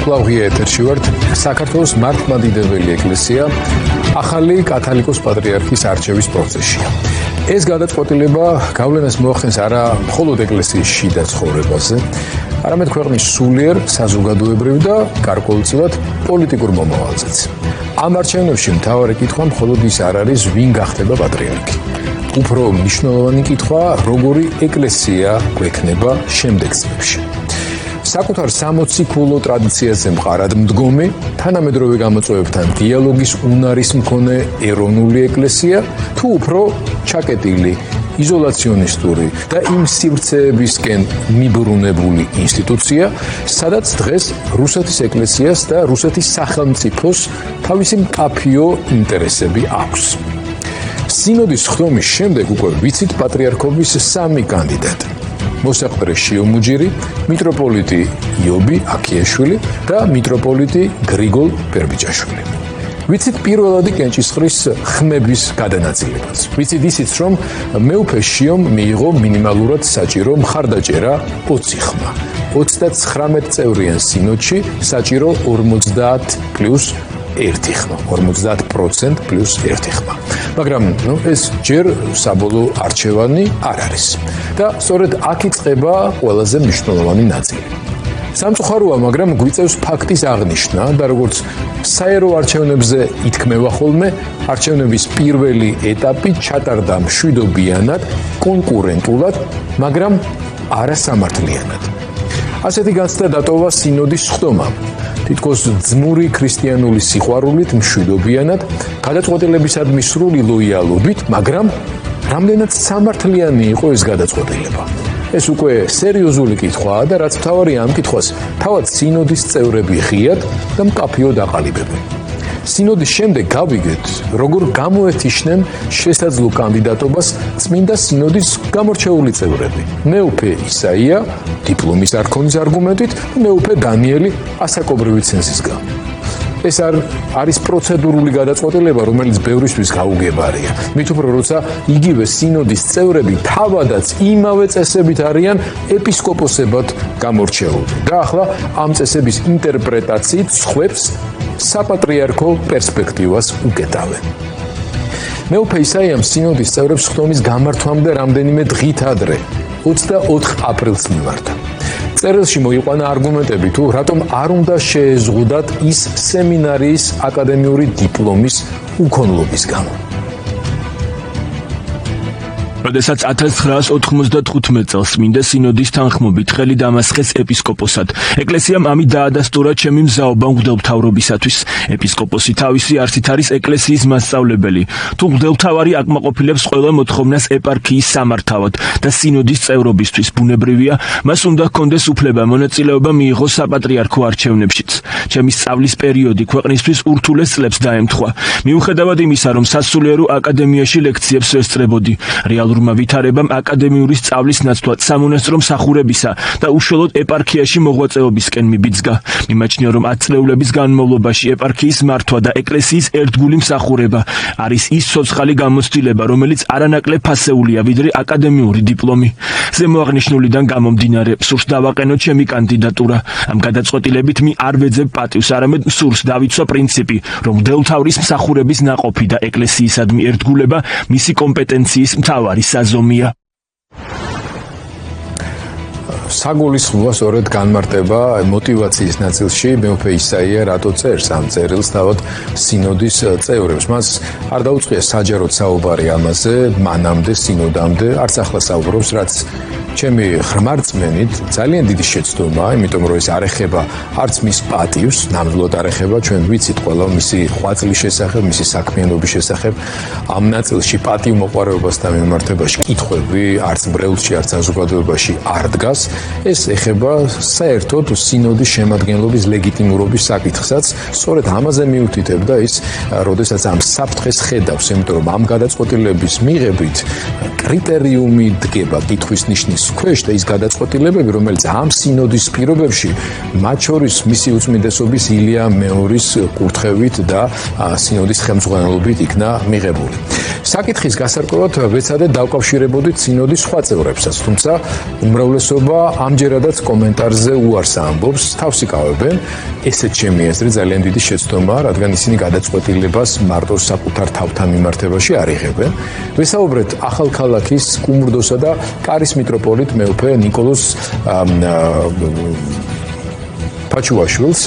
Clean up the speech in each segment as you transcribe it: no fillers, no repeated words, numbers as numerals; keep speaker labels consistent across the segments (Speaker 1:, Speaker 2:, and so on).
Speaker 1: კვლავ ღია ეთერში ვართ. საქართველოს მართლმადიდებელი ეკლესია ახალი კათოლიკოს პატრიარქის არჩევის პროცესშია. ეს გადაწყვეტილება გავლენას მოახდენს არა მხოლოდ ეკლესიის შიდა ცხოვრებაზე, არამედ ქვეყნის სულიერ საზოგადოებრივ და გარკვეულწილად პოლიტიკურ მომავალზეც. ამ არჩევნებში მთავარი კითხვა მხოლოდ ის არ არის, ვინ გახდება პატრიარქი. უფრო მნიშვნელოვანი კითხვა, როგორი ეკლესია გვექნება შემდეგ წლებში. საკუთარ სამოციქულო ტრადიციაზე მყარად მდგომი, თანამედროვე გამოწვევებთან დიალოგის უნარის მქონე ეროვნული ეკლესია, თუ უფრო ჩაკეტილი, იზოლაციონისტური და იმ სივრცეებისკენ მიბრუნებული ინსტიტუცია, სადაც დღეს რუსეთის ეკლესიას და რუსეთის სახელმწიფოს თავისი მკაფიო ინტერესები აქვს. სინოდის ხდომის შემდეგ უკვე ვიცით პატრიარქობის სამი კანდიდატი. მოსაყდრე შიომუჯირი, მიტროპოლიტი იობი აქიაშვილი და მიტროპოლიტი გრიგოლ ბერბიჭაშვილი. ვიცით პირველადი კენჭისყრის ხმების გადანაწილებაც. ვიცით ისიც, რომ მეუფე შიომ მიიღო მინიმალურად საჭირო მხარდაჭერა 20 ხმა. 39 წევრიან სინოდში საჭირო 50+1 ხმა, 50% + 1 ხმა. მაგრამ ეს ჯერ საბოლოო არჩევანი არ არის. და სწორედ აქ იწყება ყველაზე მნიშვნელოვანი ნაწილი. სამწუხაროა, მაგრამ გვიწევს ფაქტის აღნიშვნა და როგორც საერო არჩევნებზე ითქმევა ხოლმე, არჩევნების პირველი ეტაპი ჩატარდა მშვიდობიანად, კონკურენტულად, მაგრამ არასამართლიანად. ასეთი განცდა დატოვა სინოდის ხდომამ. თითქოს ძმური ქრისტიანული სიყვარულით მშვიდობიანად, გადაწყვეტილებისადმი სრული ლოიალობით, მაგრამ რამდენად სამართლიანი იყო ეს გადაწყვეტილება. ეს უკვე სერიოზული კითხვაა და რაც მთავარი ამ კითხვას თავად სინოდის წევრები ღიად და მკაფიოდ აყალიბებენ. სინოდის შემდეგ გავიგეთ, როგორ გამოეთიშნენ შესაძლო კანდიდატობას წმინდა სინოდის გამორჩეული წევრები. მეუფე ისაია დიპლომის არქონის არგუმენტით და მეუფე დანიელი ასაკობრივი ცენზისგან. ეს არის პროცედურული გადაწყვეტილება, რომელიც ბევრისთვის გაუგებარია. მით უფრო როცა იგივე სინოდის წევრები თავადაც იმავე წესებით არიან ეპისკოპოსებად გამორჩეული. და ახლა ამ წესების ინტერპრეტაციით სხვებს საპატრიარქო პერსპექტივას უკეტავენ. მეუფე ისაიამ სინოდის წევრებს ხდომის გამართვამდე რამდენიმე დღით ადრე, 24 აპრილს მიმართა. წერილში მოიყვანა არგუმენტები თუ რატომ არ უნდა შეეზღუდათ ის სემინარიის აკადემიური დიპლომის უქონლობის გამო.
Speaker 2: როდესაც 1995 წელს მინდა სინოდის თანხმობით ხელი დამასხეს ეპისკოპოსად, ეკლესიამ ამით დაადასტურა ჩემი მზაობა მღვდელმთავრობისათვის. ეპისკოპოსი თავისი არსით არის ეკლესიის მასწავლებელი. თუ მღვდელმთავარი აკმაყოფილებს ყველა მოთხოვნას ეპარქიის სამართავად და სინოდის წევრობისთვის, ბუნებრივია, მას უნდა ჰქონდეს უფლება მონაწილეობა მიიღოს საპატრიარქო არჩევნებშიც. ჩემი სწავლის პერიოდი ქვეყნისთვის ურთულეს წლებს დაემთხვა. მიუხედავად იმისა, რომ სასულიერო აკადემიაში ლექციებს ვესწრებოდი, რეალურმა ვითარებამ აკადემიური სწავლის ნაცვლად სამონასტრო მსახურებისა და უშუალოდ ეპარქიაში მოღვაწეობისკენ მიბიძგა. მიმაჩნია, რომ 10 წლეულების განმავლობაში ეპარქიის მართვა და ეკლესიის ერთგული მსახურება არის ის ცოცხალი გამოცდილება, რომელიც არანაკლებ ფასეულია, ვიდრე აკადემიური დიპლომი. ზემოაღნიშნულიდან გამომდინარე, სურს დავაყენო ჩემი კანდიდატურა. ამ გადაწყვეტილებით მი არ ვეძებ პატივს, არამედ სურს დავიცვა პრინციპი, რომ მღვდელმთავრის მსახურების ნაყოფი და ეკლესიისადმი ერთგულება მისი კომპეტენციის მთავარი საზომია.
Speaker 1: საგულისხმოა სწორედ განმარტება მოტივაციის ნაწილში მეუფე ისაია რატო წერს ამ წერილს თავად სინოდის წევრებს. მას არ დაუწყია საჯაროდ საუბარი ამაზე, მანამდე სინოდამდე, არც ახლა საუბრობს, რაც ჩემი ღრმარწმენით ძალიან დიდი შეცდომა, იმიტომ რომ ეს არ ეხება არც მის პატივს, ნამდვილად არ ეხება, ჩვენ ვიცით ყველა მისი ღვაწლის შესახებ, მისი საქმიანობის შესახებ. ამ ნაწილში პატივმოყვარეობასთან მიმართებაში კითხვები არც ბრეულში, არც საზოგადოებაში არ დგას. ეს ეხება საერთოდ სინოდის შემადგენლობის ლეგიტიმურობის საკითხსაც. სწორედ ამაზე მიუთითებდა ის, როდესაც ამ საფრთხეს ხედავს, იმიტომ რომ ამ გადაწყვეტილების მიღებით კრიტერიუმი დგება კითხვის ნიშნის ქვეშ და ის გადაწყვეტილებები, რომელიც ამ სინოდის პირობებში, მათ შორის მისი უწმინდესობის ილია მეორის კურთხევით და სინოდის ხელმძღვანელობით იქნა მიღებული. საკითხის გასარკვევად ვეცადეთ დავკავშირებოდით სინოდის სხვა წევრებსაც, თუმცა უმრავლესობა ამჯერადაც კომენტარზე უარს ამბობს, თავს იკავებენ. ესეც ჩემი აზრით ძალიან დიდი შეცდომაა, რადგან ისინი გადაწყვეტილებას მარტო საკუთარ თავთან მიმართებაში არ იღებენ. ვესაუბრეთ ახალქალაქის კუმურდოსა და კარის მიტროპოლიტ მეუფე ნიკოლოზ ფაჩუაშვილს,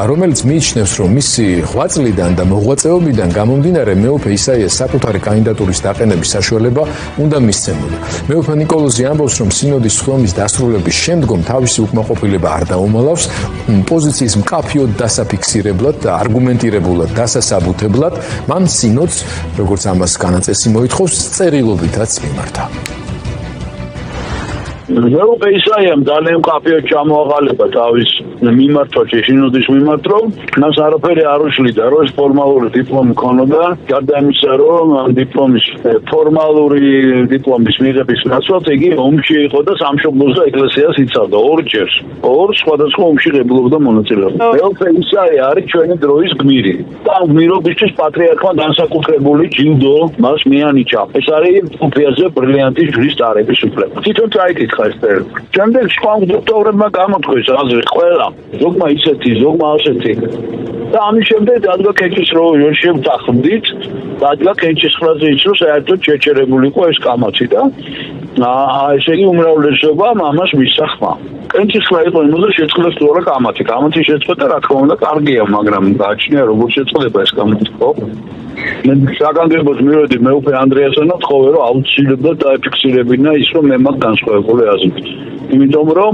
Speaker 1: რომელიც მიიჩნევს, რომ მისი ღვაწლიდან და მოღვაწეობიდან გამომდინარე მეუფე ისაიას საკუთარი კანდიდატურის დაყენების საშუალება უნდა მისცემოდა. მეუფე ნიკოლოზი ამბობს, რომ სინოდის ხდომის დასრულების შემდგომ თავისი უკმაყოფილება არ დაუმალავს, პოზიციის მკაფიოდ დასაფიქსირებლად და არგუმენტირებულად დასასაბუთებლად, მან სინოდს, როგორც ამას განაწესი მოითხოვს, წერილობითაც მიმართა.
Speaker 3: მეუფე ისაიამ ძალიან მკაფიოდ ჩამოაყალიბა თავის მიმართვაში სინოდის მიმართ, რომ მას არაფერი არ უშლიდა, რომ ეს ფორმალური დიპლომი ჰქონოდა, გარდა იმისა, რომ დიპლომის ფორმალური დიპლომის მიღების ნაცვლად იგი ომში იყო და სამშობლოზე ეკლესიას იცავდა ორჯერ. ორ სხვადასხვა ომში ღებულობდა მონაწილეობა. მეუფე ისაია არის ჩვენი დროის გმირი. და ამ გმირობისთვის პატრიარქმა განსაკუთრებული ჯილდო მას მიანიჭა. ეს არის უფიაზე ბრილიანტი ჯვრის დარების უფლება. თვითონ წაიკითხა ეს წერილი. შემდეგ სხვა მდოქტორებმა გამოთქვეს აზრი ყველა, ზოგმა ისეთი, ზოგმა ასეთი. და ამის შემდეგ დადგა კენჭის რო შევთანხმდით, დადგა კენჭის ხრაზე ის რომ საერთოდ შეჩერებული იყო ეს კამათი და ესე იგი უმრავლესობა ამას მისახმა. კენჭის ხრა იყო იმაზე შეწყდეს თუ არა კამათი. კამათი შეწყვეტა რა თქმა უნდა კარგია, მაგრამ გააჩნია როგორ შეწყდება ეს კამათი, ხო? მე საგანგებოდ მივედი მეუფე ანდრეასთან თხოვე რომ აუცილებლად დაეფიქსირებინა ის რომ მე მაგ განსხვავებული აზრით. იმიტომ რომ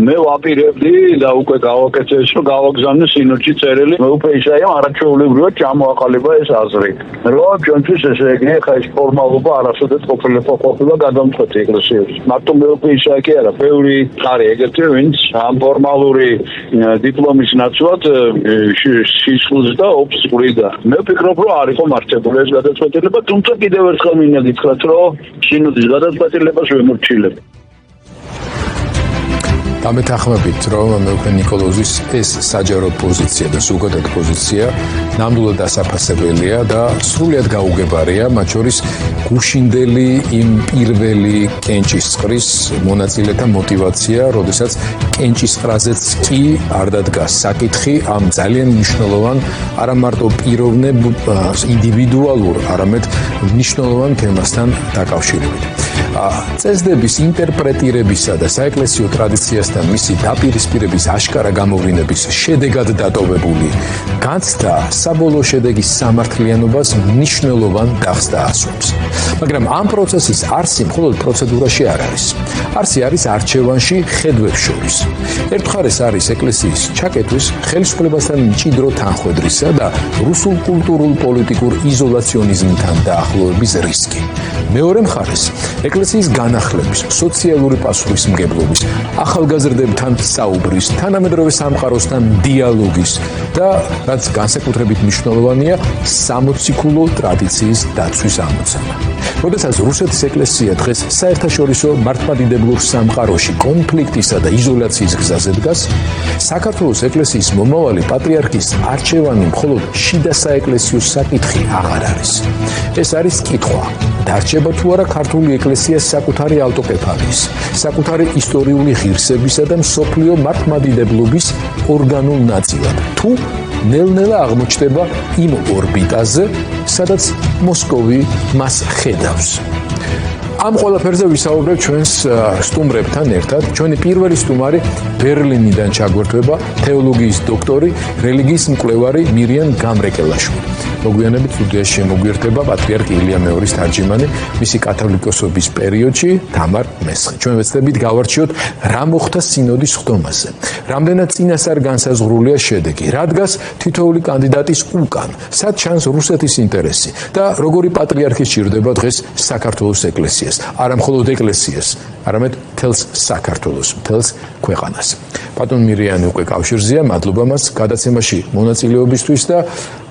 Speaker 3: მე ვაპირებდი და უკვე გავაკეთეს რომ გავაგზავნე სინოდში წერილი მეუფე ისაიამ არაჩვეულებრივად ჩამოაყალიბა ეს აზრი. რომ ჩვენთვის ესე იგი ხა ეს ფორმალობა არასოდეს ყოფილა გადამწყვეტი ეკლესიაში. მარტო მეუფე ისაი კი არა, ბევრი ხარი ეგეთი ვინც ამ ფორმალური დიპლომის ნაცვლად სისხლს და ოფს ყრიდა. მე ვფიქრობ რომ არ იყო მართებული ეს გადაწყვეტილება, თუმცა კიდევ ერთხელ მინდა გითხრათ რომ სინოდის გადაწყვეტილებას ვემორჩილებ.
Speaker 1: დამეთანხმებით, რომ მეუფე ნიკოლოზის ეს საჯარო პოზიცია და ზოგადად პოზიცია ნამდვილად დასაფასებელია და სრულიად გაუგებარია, მათ შორის გუშინდელი იმ პირველი კენჭისყრის მონაწილეთა мотиваცია, როდესაც კენჭისყრაზეც კი არ დადგა საკითხი ამ ძალიან მნიშვნელოვან, არა მარტო პიროვნებ ინდივიდუალურ, არამედ მნიშვნელოვან თემასთან დაკავშირებით. წესდების ინტერპრეტირებისა და საეკლესიო ტრადიციასთან მისი დაპირისპირების აშკარა გამოვლინების შედეგად დატოვებული განცდა საბოლოო შედეგის სამართლიანობას მნიშვნელოვან დახს დაასვამს. მაგრამ ამ პროცესის არსი მხოლოდ პროცედურაში არ არის. არსი არის არჩევანში ხედვებს შორის. ერთხარეს არის ეკლესიის ჩაკეტვის, ხელისუფლებასთან მჭიდრო თანხმედრისა და რუსულ კულტურულ პოლიტიკურ იზოლაციონიზმთან დაახლოების რისკი. მეორე მხარეს ეკლესიის განახლების, სოციალური პასუხისმგებლობის, ახალგაზრდებთან საუბრის, თანამედროვე სამყაროსთან დიალოგის და რაც განსაკუთრებით მნიშვნელოვანია, სამოციქულო ტრადიციის დაცვის ამოცანა. როდესაც რუსეთის ეკლესია დღეს საერთაშორისო მართლმადიდებლურ სამყაროში კონფლიქტისა და იზოლაციის გზაზე დგას, საქართველოს ეკლესიის მომავალი პატრიარქის არჩევანი მხოლოდ შიდა საეკლესიო საკითხი აღარ არის. ეს არის კითხვა. დარჩება თუ არა ქართული ეკლესია საკუთარი ავტოკეფალიის, საკუთარი ისტორიული ღირსებისა და მსოფლიო მართლმადიდებლობის ორგანულ ნაწილად, თუ ნელ-ნელა აღმოჩნდება იმ ორბიტაზე, სადაც მოსკოვი მას ხედავს. ამ ყველაფერზე ვისაუბრებ ჩვენს სტუმრებთან ერთად. ჩვენი პირველი სტუმარი ბერლინიდან ჩაგვერთვება თეოლოგიის დოქტორი, რელიგიის მკვლევარი მირიან გამრეკელაშვილი. მოგვიანებით სტუდიაში შემოგვიერთება პატრიარქ ილია მეორის თარჯიმანი მისი კათოლიკოსობის პერიოდში თამარ მესხი. ჩვენ ვეცდებით გავარჩიოთ რა მოხდა სინოდის ხდომაზე. რამდენად წინასწარ განსაზღვრულია შედეგი, რა დგას თითოეული კანდიდატის უკან, სად ჩანს რუსეთის ინტერესი და როგორი პატრიარქი სჭირდება დღეს საქართველოს ეკლესიას. არა მხოლოდ ეკლესიას, არამედ მთელს საქართველოს, მთელს ქვეყანას. ბატონ მირიანი უკვე კავშირზეა, მადლობა მას გადაცემაში მონაწილეობისთვის და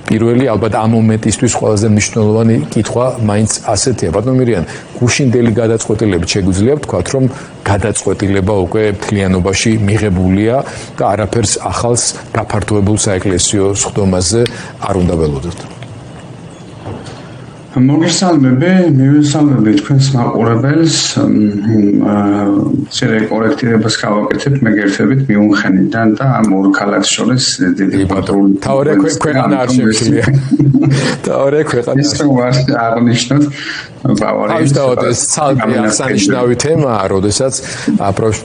Speaker 1: პირველი ალბათ ამ მომენტისთვის ყველაზე მნიშვნელოვანი კითხვა მაინც ასეთია. ბატონ მირიან, გუშინდელი გადაწყვეტილებით შეგვიძლია ვთქვათ, რომ გადაწყვეტილება უკვე მთლიანობაში მიღებულია და არაფერს ახალს გაფართოებულ საეკლესიო სხდომაზე არ უნდა ველოდოთ.
Speaker 4: მივესალმები თქვენს მაყურებელს. ცერე კორექტირებას გავაკეთებ მეგერთებით მიუნხენიდან და ამ ორ ქალაქს შორის დიდი პატრული.
Speaker 1: თავი ქვეყანა არ შემიძლია. თავი ქვეყანა.
Speaker 4: ის ვარ აღნიშნოთ
Speaker 1: თავისთავად ეს ცალკე აღსანიშნავი თემაა, როდესაც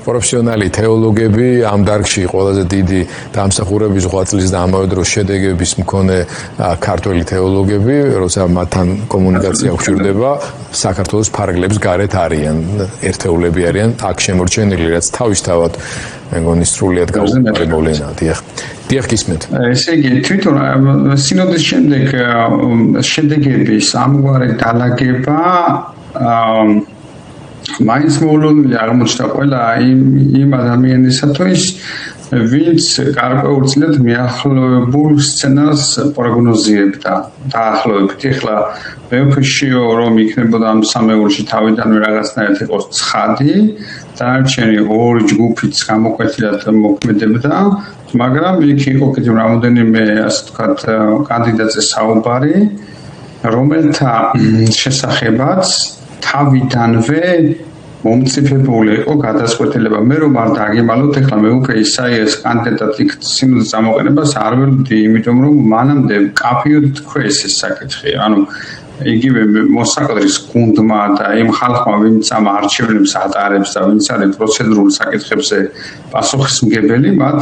Speaker 1: პროფესიონალი თეოლოგები ამ დარგში ყველაზე დიდი დამსახურების ღვაწლის და ამავე დროს შედეგების მქონე ქართველი თეოლოგები, როცა მათთან კომუნიკაცია გვჭირდება, საქართველოს ფარგლებს გარეთ არიან, ერთეულები არიან აქ შემორჩენილი, რაც თავისთავად მე მგონი სრულიად გაუყურებელია. დიახ, გისმენთ.
Speaker 4: ესე იგი, თვითონ სინოდის შემდეგ შედეგების ამგვარი დალაგება მაინც მოულოდნელი აღმოჩნდა ყველა იმ ადამიანისათვის, ვინც გარკვეულწილად მიახლოებულ სცენარს პროგნოზირებდა. დაახლოებით, ეხლა მეფშიო რომ იქნებოდა ამ სამეულში თავიდანვე რაღაცნაირად იყოს ცხადი, დანარჩენი ორი ჯგუფიც გამოკვეთილად მოქმედებდა, მაგრამ იქ იყო კიდევ რამოდენიმე, ასე ვთქვათ, კანდიდატზე საუბარი, რომელთა შესახებაც თავიდანვე მომწიფებული იყო გადაწყვეტილება. მე რომ არ დაგიმალოთ, ეხლა მეუფე ისაიას კანდიდატი სინოდის გამოყენებას არ ველოდი, იმიტომ რომ მანამდე კაფეოდ თქვეს ეს საკითხი. ანუ იგივე მოსაყდრის გუნდმა და იმ ხალხმა, ვინც ამ არჩევნებს ატარებს და ვინც არის პროცედურულ საკითხებზე პასუხისმგებელი, მათ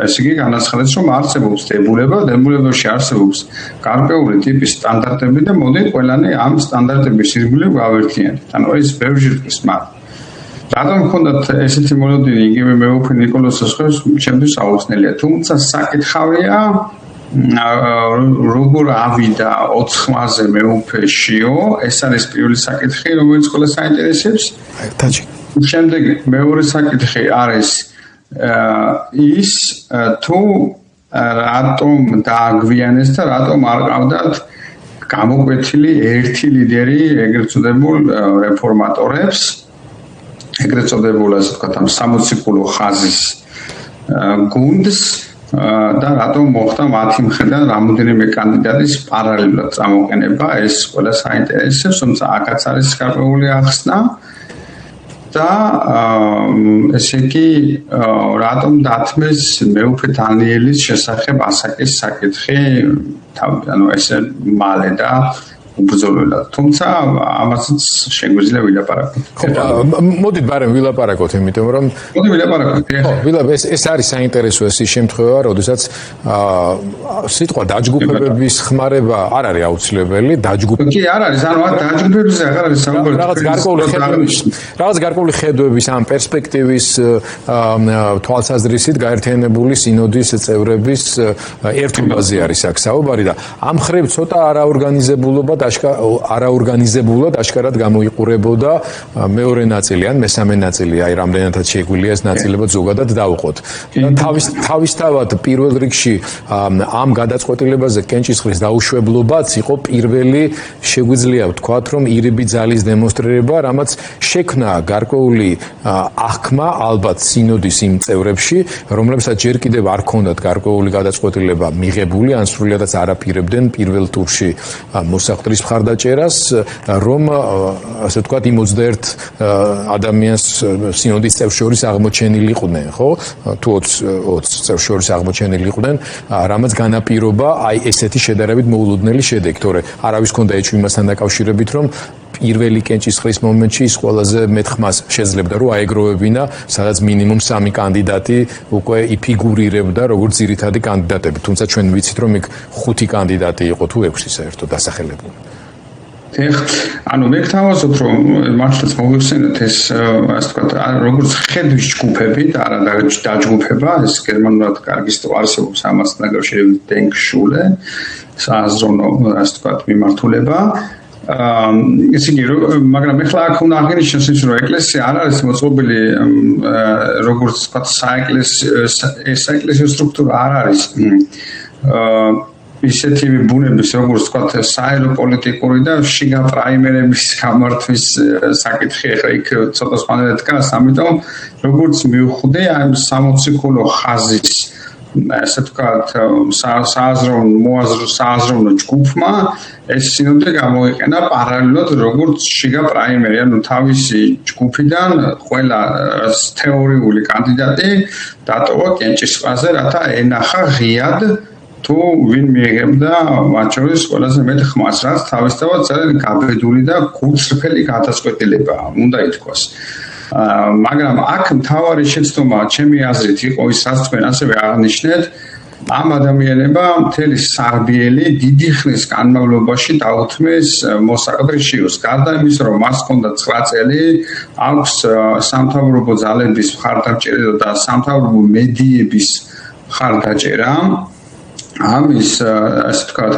Speaker 4: ესე იგი განაცხადეს, რომ არსებობს დებულებაში არსებობს გარკვეული ტიპის სტანდარტები და მოდი ყველანი ამ სტანდარტების ირგვლივ გავერთიენთ. ანუ ეს ბევრი რკის მათ. რადგან მქონდათ ესეთი მოლოდინი იგივე მეუფე ნიკოლოზის ხელს ჩემთვის აუცნელია. თუმცა საკითხავია როგორ ავიდა 4-ზე მეუფეშიო, ეს არის პირველი საკითხი, რომელიც ყველას აინტერესებს. შემდეგ მეორე საკითხი არის ის თუ რატომ დააგვიანეს და რატომ არ ყავდათ გამოკვეთილი ერთი ლიდერი ეგრეთ წოდებულ რეფორმატორებს, ეგრეთ წოდებულ ასე ვთქვათ ამ სამოციქულო ხაზის გუნდს და რატომ მოხდა მათი მხრიდან რამოდენიმე კანდიდატის პარალელურად წამოყენება, ეს ყველას აინტერესებს, თუმცა აქაც არის გარკვეული ახსნა და ესე იგი რატომ დათმეს მეუფე დანიელის შესახებ ასაკის საკითხი, ანუ ესე მალე და უბრძოლველად. თუმცა ამასაც შეგვიძლია ვილაპარაკოთ.
Speaker 1: მოდით ბარემ ვილაპარაკოთ, იმიტომ რომ
Speaker 4: მოდი ვილაპარაკოთ.
Speaker 1: ეს არის საინტერესო ეს შემთხვევა, როდესაც სიტყვა დაჯგუფებების ხმარება არ არის აუცილებელი,
Speaker 4: კი არ არის, ანუ დაჯგუფებებზე აღარ არის საუბარი.
Speaker 1: რაღაც გარკვეული ხედვების ამ პერსპექტივის თვალსაზრისით გაერთიანებული სინოდის წევრების ერთობაზე არის აქ საუბარი და ამ ხრევ ცოტა არაორგანიზებულობა არაორგანიზებულად აშკარად გამოიყურებოდა მეორე ნაწილი ან მესამე ნაწილი, აი რამდენადაც შეგვიძლია ეს ნაწილებად ზოგადად დავუყოთ. თავისთავად პირველ რიგში ამ გადაწყვეტილებაზე კენჭისყრის დაუშვებლობაც იყო პირველი შეგვიძლია ვთქვათ, რომ ირიბი ძალის დემონსტრირება, რამაც შექმნა გარკვეული აღქმა ალბათ სინოდის იმ წევრებში, რომლებსაც ჯერ კიდევ არ ჰქონდათ გარკვეული გადაწყვეტილება მიღებული, ან სრულიადაც არაპირებდნენ პირველ ტურში მოსაყდრის მხარდაჭერას, რომ ასე ვთქვათ იმ 21 ადამიანს სინოდის წევრ შორის აღმოჩენილიყვნენ, ხო? თუ 20 წევრ შორის აღმოჩენილიყვნენ, რამაც განაპირობა აი ესეთი შედარებით მოულოდნელი შედეგი, თორე არავის ჰქონდა ეჭვი იმასთან დაკავშირებით, რომ პირველი კენჭისყრის მომენტში ის ყველაზე მეტ ხმას შეძლებდა რომ აეგროვებინა, სადაც მინიმუმ 3 კანდიდატი უკვე იფიგურირებდა როგორც ძირითადი კანდიდატები. თუმცა ჩვენ ვიცით რომ იქ 5 კანდიდატი იყო თუ 6 საერთოდ დასახელებული.
Speaker 4: ანუ მე გთავაზობ რომ მართლაც მოვიხსენოთ ეს ასე ვთქვათ როგორც ხედვის ჯგუფები და არა დაჯგუფება, ეს გერმანულად კარგი სიტყვა არსებობს ამასთან დაკავშირებით Denkschule, საზრუნო ასე ვთქვათ მიმართულება. ესე იგი, მაგრამ ეხლა აქ უნდა აღინიშნოს ის, რომ ეკლესია არ არის მოწყობილი როგორც ვთქვათ საეკლესიო სტრუქტურა არ არის ისეთი ბუნების, როგორც ვთქვათ, საერო პოლიტიკური და შიგა პრაიმერების გამართვის საკითხი ახლა იქ ცოტა სპანელად დგას, ამიტომ როგორც მივხვდი, ამ სამოციქულო ხაზის ასე ვთქვათ, სააზროვნო ჯგუფმა ეს სინოდი გამოიყენა პარალელურად როგორც შიგა პრაიმერი, ანუ თავისი ჯგუფიდან ყველა თეორიული კანდიდატი დატოვა კენჭისყრაზე, რათა ენახა ღიად თუ ვინ მიიღებდა მათ შორის ყველაზე მეტ ხმას, რაც თავისთავად ძალიან გაბედული და გულწრფელი გადაწყვეტილება უნდა ითქვას. მაგრამ აქ მთავარი შეცდომა ჩემი აზრით იყო ის, რაც თქვენ ასევე აღნიშნეთ, ამ ადამიანებმა მთელი სარბიელი დიდი ხნის განმავლობაში დაუთმეს მოსაყდრიშიოს. გარდა იმისა, რომ მას ჰქონდა 9 წელი, აქვს სამთავრობო ძალების მხარდაჭერა და სამთავრობო მედიების მხარდაჭერა. ამის ასე ვთქვათ,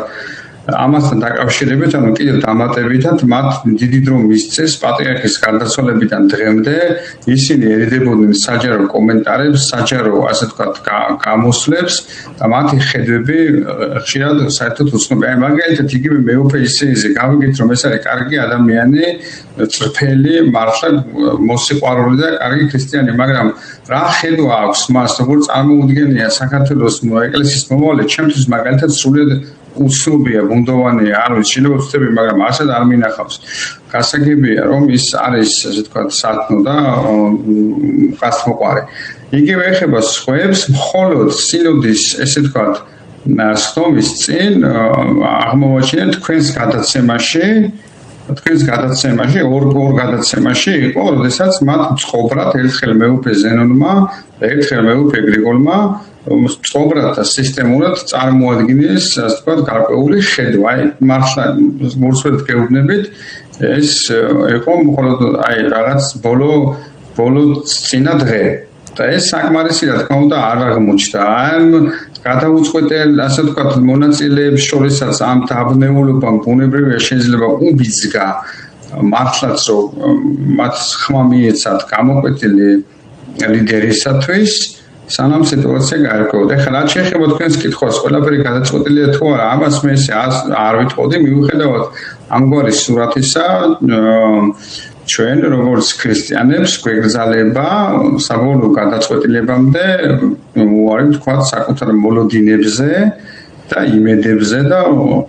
Speaker 4: ამასთან დაკავშირებით, ანუ კიდევ დამატებითად, მათ დიდი დრო მისცეს პატრიარქის გარდაცვალებიდან დღემდე ისინი ერიდებოდნენ საჯარო კომენტარებს, საჯარო ასე ვთქვათ, გამოსვლებს და მათი ხედვები ხშირად საერთოდ უცნობია. მაგალითად, იგივე მეუფე ისეიზე გავიგეთ, რომ ეს არის კარგი ადამიანი, წრფელი, მართლა მოსიყვარული და კარგი ქრისტიანი, მაგრამ რა ხედვა აქვს მას, როგორ წარმოუდგენია საქართველოს ეკლესიის მომავალი, ჩემთვის მაგალითად სრულიად უცნობია, ბუნდოვანია, არ ვიცი, შეიძლება ვწდები, მაგრამ ასეთ არ მინახავს. გასაგებია, რომ ის არის, ასე ვთქვათ, სათნო და ყასმოყვარე. იგივე ეხება სხვებს, მხოლოდ სინოდის, ესე ვთქვათ, სხდომის წინ აღმოვაჩინეთ თქვენს ორ გადაცემაში იყო, როდესაც მათ წყობრად ერთხელ მეუფე ზენონმა და ერთხელ მეუფე გრიგოლმა წყობრად და სისტემურად წარმოადგინეს, ასე ვთქვათ, გარკვეული ხედვა. მართლა მურცვლად გეუბნებით, ეს იყო მხოლოდ რაღაც ბოლო წინა დღე. და ეს საკმარისი რა თქმა უნდა არ აღმოჩნდა. ამ გადაუწყვეტელ, ასე ვთქვათ, მონაწილეებს შორისაც ამ დაბნეულობამ ბუნებრივია შეიძლება უბიძგა მართლაც რომ მათ ხმა მიეცათ გამოკვეთილი ლიდერისათვის, სანამ სიტუაცია გაერკვეოდა. ეხლა რაც შეეხება თქვენს კითხვას, ყველაფერი გადაწყვეტილია თუ არა, ამას მე არ ვიტყოდი, მიუხედავად ამგვარი სურათისა, ჩვენ როგორც ქრისტიანებს გვეგრძალება საბოლოო გადაწყვეტილებამდე უარი ვთქვათ საკუთარ მოლოდინებზე და იმედებზე და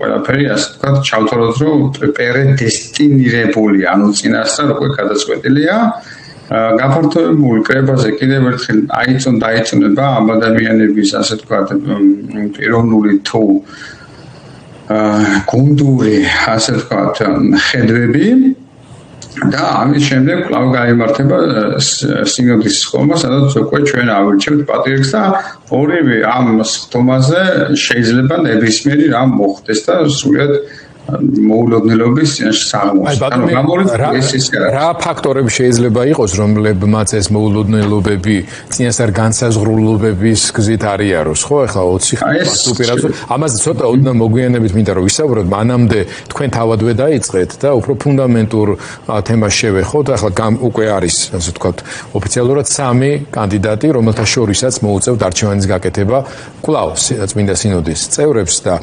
Speaker 4: ყველაფერი ასე ვთქვათ ჩავთვალოთ, რომ პრედესტინირებული, ანუ წინასწარ უკვე გადაწყვეტილია. გაფართოებულ კრებაზე კიდევ ერთხელ დაიწონება ამ ადამიანების ასე ვთქვათ პიროვნული თუ გუნდური ასე ვთქვათ ხედვები და ამის შემდეგ კვლავ გაიმართება სინოდის სხდომა, სადაც უკვე ჩვენ ავირჩევთ პატრიარქს და ორივე ამ სხდომაზე შეიძლება ნებისმიერი რამ მოხდეს და სრულიად მოულოდნელობის საღმოსავლო.
Speaker 1: რა ფაქტორები შეიძლება იყოს, რომლებმაც ეს მოულოდნელობები წინასწარ განსაზღვრულობების გზით არიაროს, ხო? ახლა 20 უპირატესად ამაზე ცოტა ოდნა მოგვიანებით მინდა რომ ვისაუბროთ, მანამდე თქვენ თავადვე დაიწყეთ და უფრო ფუნდამენტურ თემას შევეხოთ. ახლა უკვე არის, ასე ვთქვათ, ოფიციალურად 3 კანდიდატი, რომელთა შორისაც მოუწევთ არჩევანის გაკეთება კვლავ წმინდა სინოდის წევრებს და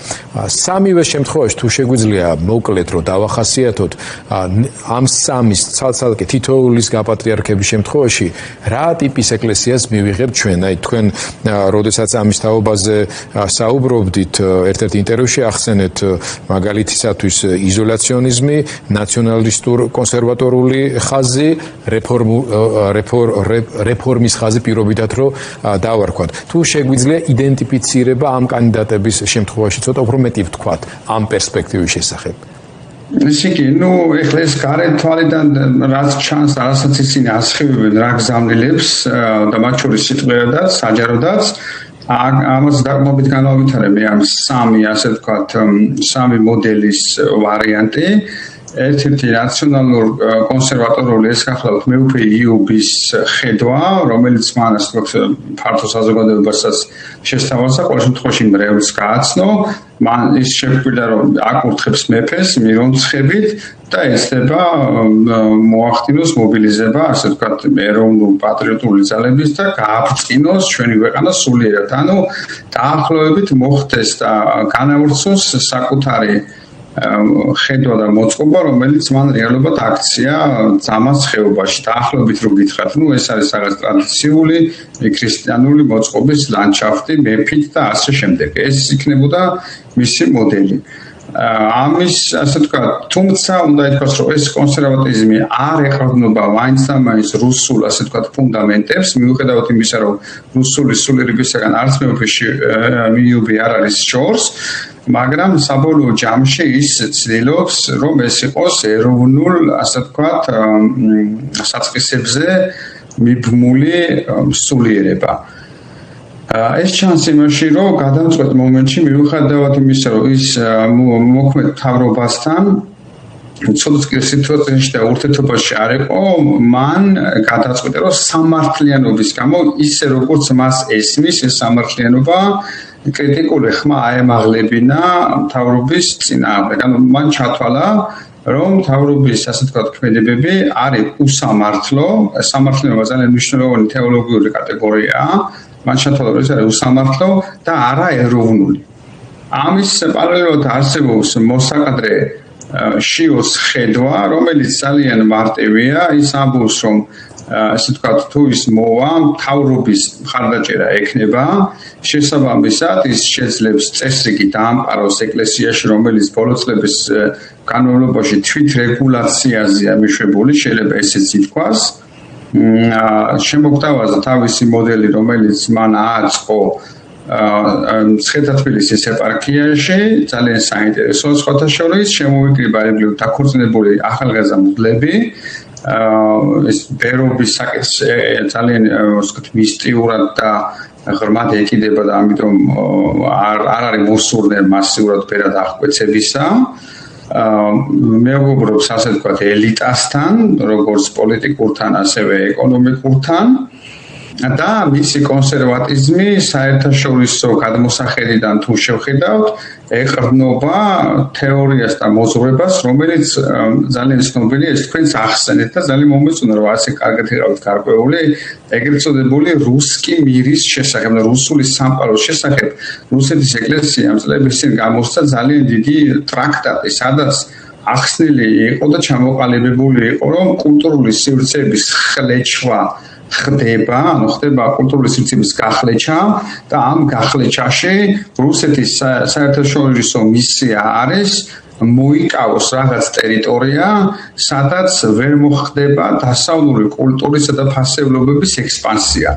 Speaker 1: სამივე შემთხვევაში თუ შეგვიძლია მოკლედ რომ დავახასიათოთ ამ 3-ის ცალ-ცალკე თითოეულის გაპატრიარქების შემთხვევაში რა ტიპის ეკლესიას მივიღებთ ჩვენ? აი თქვენ როდესაც ამის თაობაზე საუბრობდით, ერთ-ერთ ინტერვიუში ახსენეთ მაგალითისათვის იზოლაციონიზმი, ნაციონალისტურ კონსერვატორული ხაზი, რეფორმის ხაზი პირობითად რომ დავარქვათ. თუ შეგვიძლია იდენტიფიცირება ამ კანდიდატების შემთხვევაში ცოტა უფრო მეტი ვთქვათ ამ პერსპექტივის შესახებ.
Speaker 4: ისე კი, ეხლა ეს გარეთ თვალიდან რაც ჩანს, რასაც ისინი ასხივებენ რა გზავნილებს და მათ შორის სიტყვიერადაც, საჯაროდაც, ამას დაკმობით განავითარებ მე ამ 3 ასე ვთქვათ, 3 მოდელის ვარიანტი. ერთ-ერთი რაციონალურ კონსერვატორული ეს გახლავთ მეუფე იუბის ხედვა, რომელიც მან ასე ვთქვათ ფართო საზოგადოებასაც შესთავაზა, ყოველ შემთხვევაში მრევლს გააცნო. მან ის შეგვიძლია რომ აკურთხებს მეფეს მირონცხებით და ეცდება მოახდინოს მობილიზება, ასე ვთქვათ, ეროვნულ პატრიოტული ძალების და გააბწყინოს ჩვენი ქვეყანა სულიერად. ანუ დაახლოებით მოხდეს და განავრცოს საკუთარი ხედვა და მოწყობა, რომელიც მან რეალურად აქცია ძამას ხეობაში. დაახლოებით რო გითხრათ, ეს არის რაღაც ტრადიციული ქრისტიანული მოწყობის ლანდშაფტი, მეფით და ასე შემდეგ. ეს იქნებოდა მისი მოდელი. ამის ასე ვთქვათ, თუმცა უნდა ითქვას, რომ ეს კონსერვატიზმი არ ეყრდნობა მაინც და მაინც რუსულ ასე ვთქვათ ფუნდამენტებს, მიუხედავად იმისა, რომ რუსული სულიერებისაგან არც მეფეში მიუბი არ არის შორს, მაგრამ საბოლოო ჯამში ის ცდილობს, რომ ეს იყოს ეროვნულ ასე ვთქვათ საწყისებზე მიბმული სულიერება. ეს ჩანს იმაში, რომ გადამწყვეტ მომენტში მიუხედავად იმისა, რომ ის მოქმედ მთავრობასთან ცოტა სიტუაციაში და ურთიერთობაში არ იყო, მან გადაწყვეტა, რომ სამართლიანობის გამო ისე როგორც მას ესმის ეს სამართლიანობა კრიტიკული ხმა აემაღლებინა მთავრობის წინააღმდეგ. ანუ მან ჩათვალა, რომ მთავრობის ასე ვთქვათ ქმედებები არის უსამართლო, სამართლიანობა ძალიან მნიშვნელოვანი თეოლოგიური კატეგორიაა. მან ჩათვალა, რომ ეს არის უსამართლო და არაეროვნული. ამის პარალელურად არსებობს მოსაკადრე შიოს ხედვა, რომელიც ძალიან მარტივია, ის ამბობს, რომ ასე ვთქვათ, თუ ის მოვა, მთავრობის მხარდაჭერა ექნება, შესაბამისად ის შეძლებს წესრიგი დაამყაროს ეკლესიაში, რომელიც ბოლო წლების განმავლობაში თვითრეგულაციაზეა მიშვებული, შეიძლება ესეც ითქვას. შემოგთავაზა თავისი მოდელი, რომელიც მან ააწყო მცხეთა-თბილისის ეპარქიაში, ძალიან საინტერესო სხვათა შორის შემოიკრიბა ეროვნულ დაქორწინებული ახალგაზრდა მღვდლები, ეს ბერობის საკითხი ძალიან ვთქვათ მისტიურად და ღრმად ეკიდება და ამიტომ არ არის მოსურნე მასიურად ბერად აღკვეცებისა. მეუბრობს ასე ვთქვათ ელიტასთან, როგორც პოლიტიკურთან, ასევე ეკონომიკურთან და მისი კონსერვატიზმი საერთაშორისო გადმოსახედიდან თუ შევხედავთ, ეყრდნობა თეორიას და მოძღვრებას, რომელიც ძალიან ცნობილია, ეს თქვენს ახსენეთ და ძალიან მომეწონა, რომ ასე კარგად იყავით გარკვეული ეგრეთ წოდებული რუსკი მირის შესახებ და რუსული სამყაროს შესახებ. რუსეთის ეკლესია ამ წლების წინ გამოსცა ძალიან დიდი ტრაქტატი, სადაც ახსნილი იყო და ჩამოყალიბებული იყო, რომ კულტურული სივრცეების ხლეჩვა ხდება, ანუ ხდება კულტურული სივრცეების გახლეჩა და ამ გახლეჩაში რუსეთის საერთაშორისო მისია არის მოიკავოს რაღაც ტერიტორია, სადაც ვერ მოხდება დასავლური კულტურისა და ფასეულობების ექსპანსია.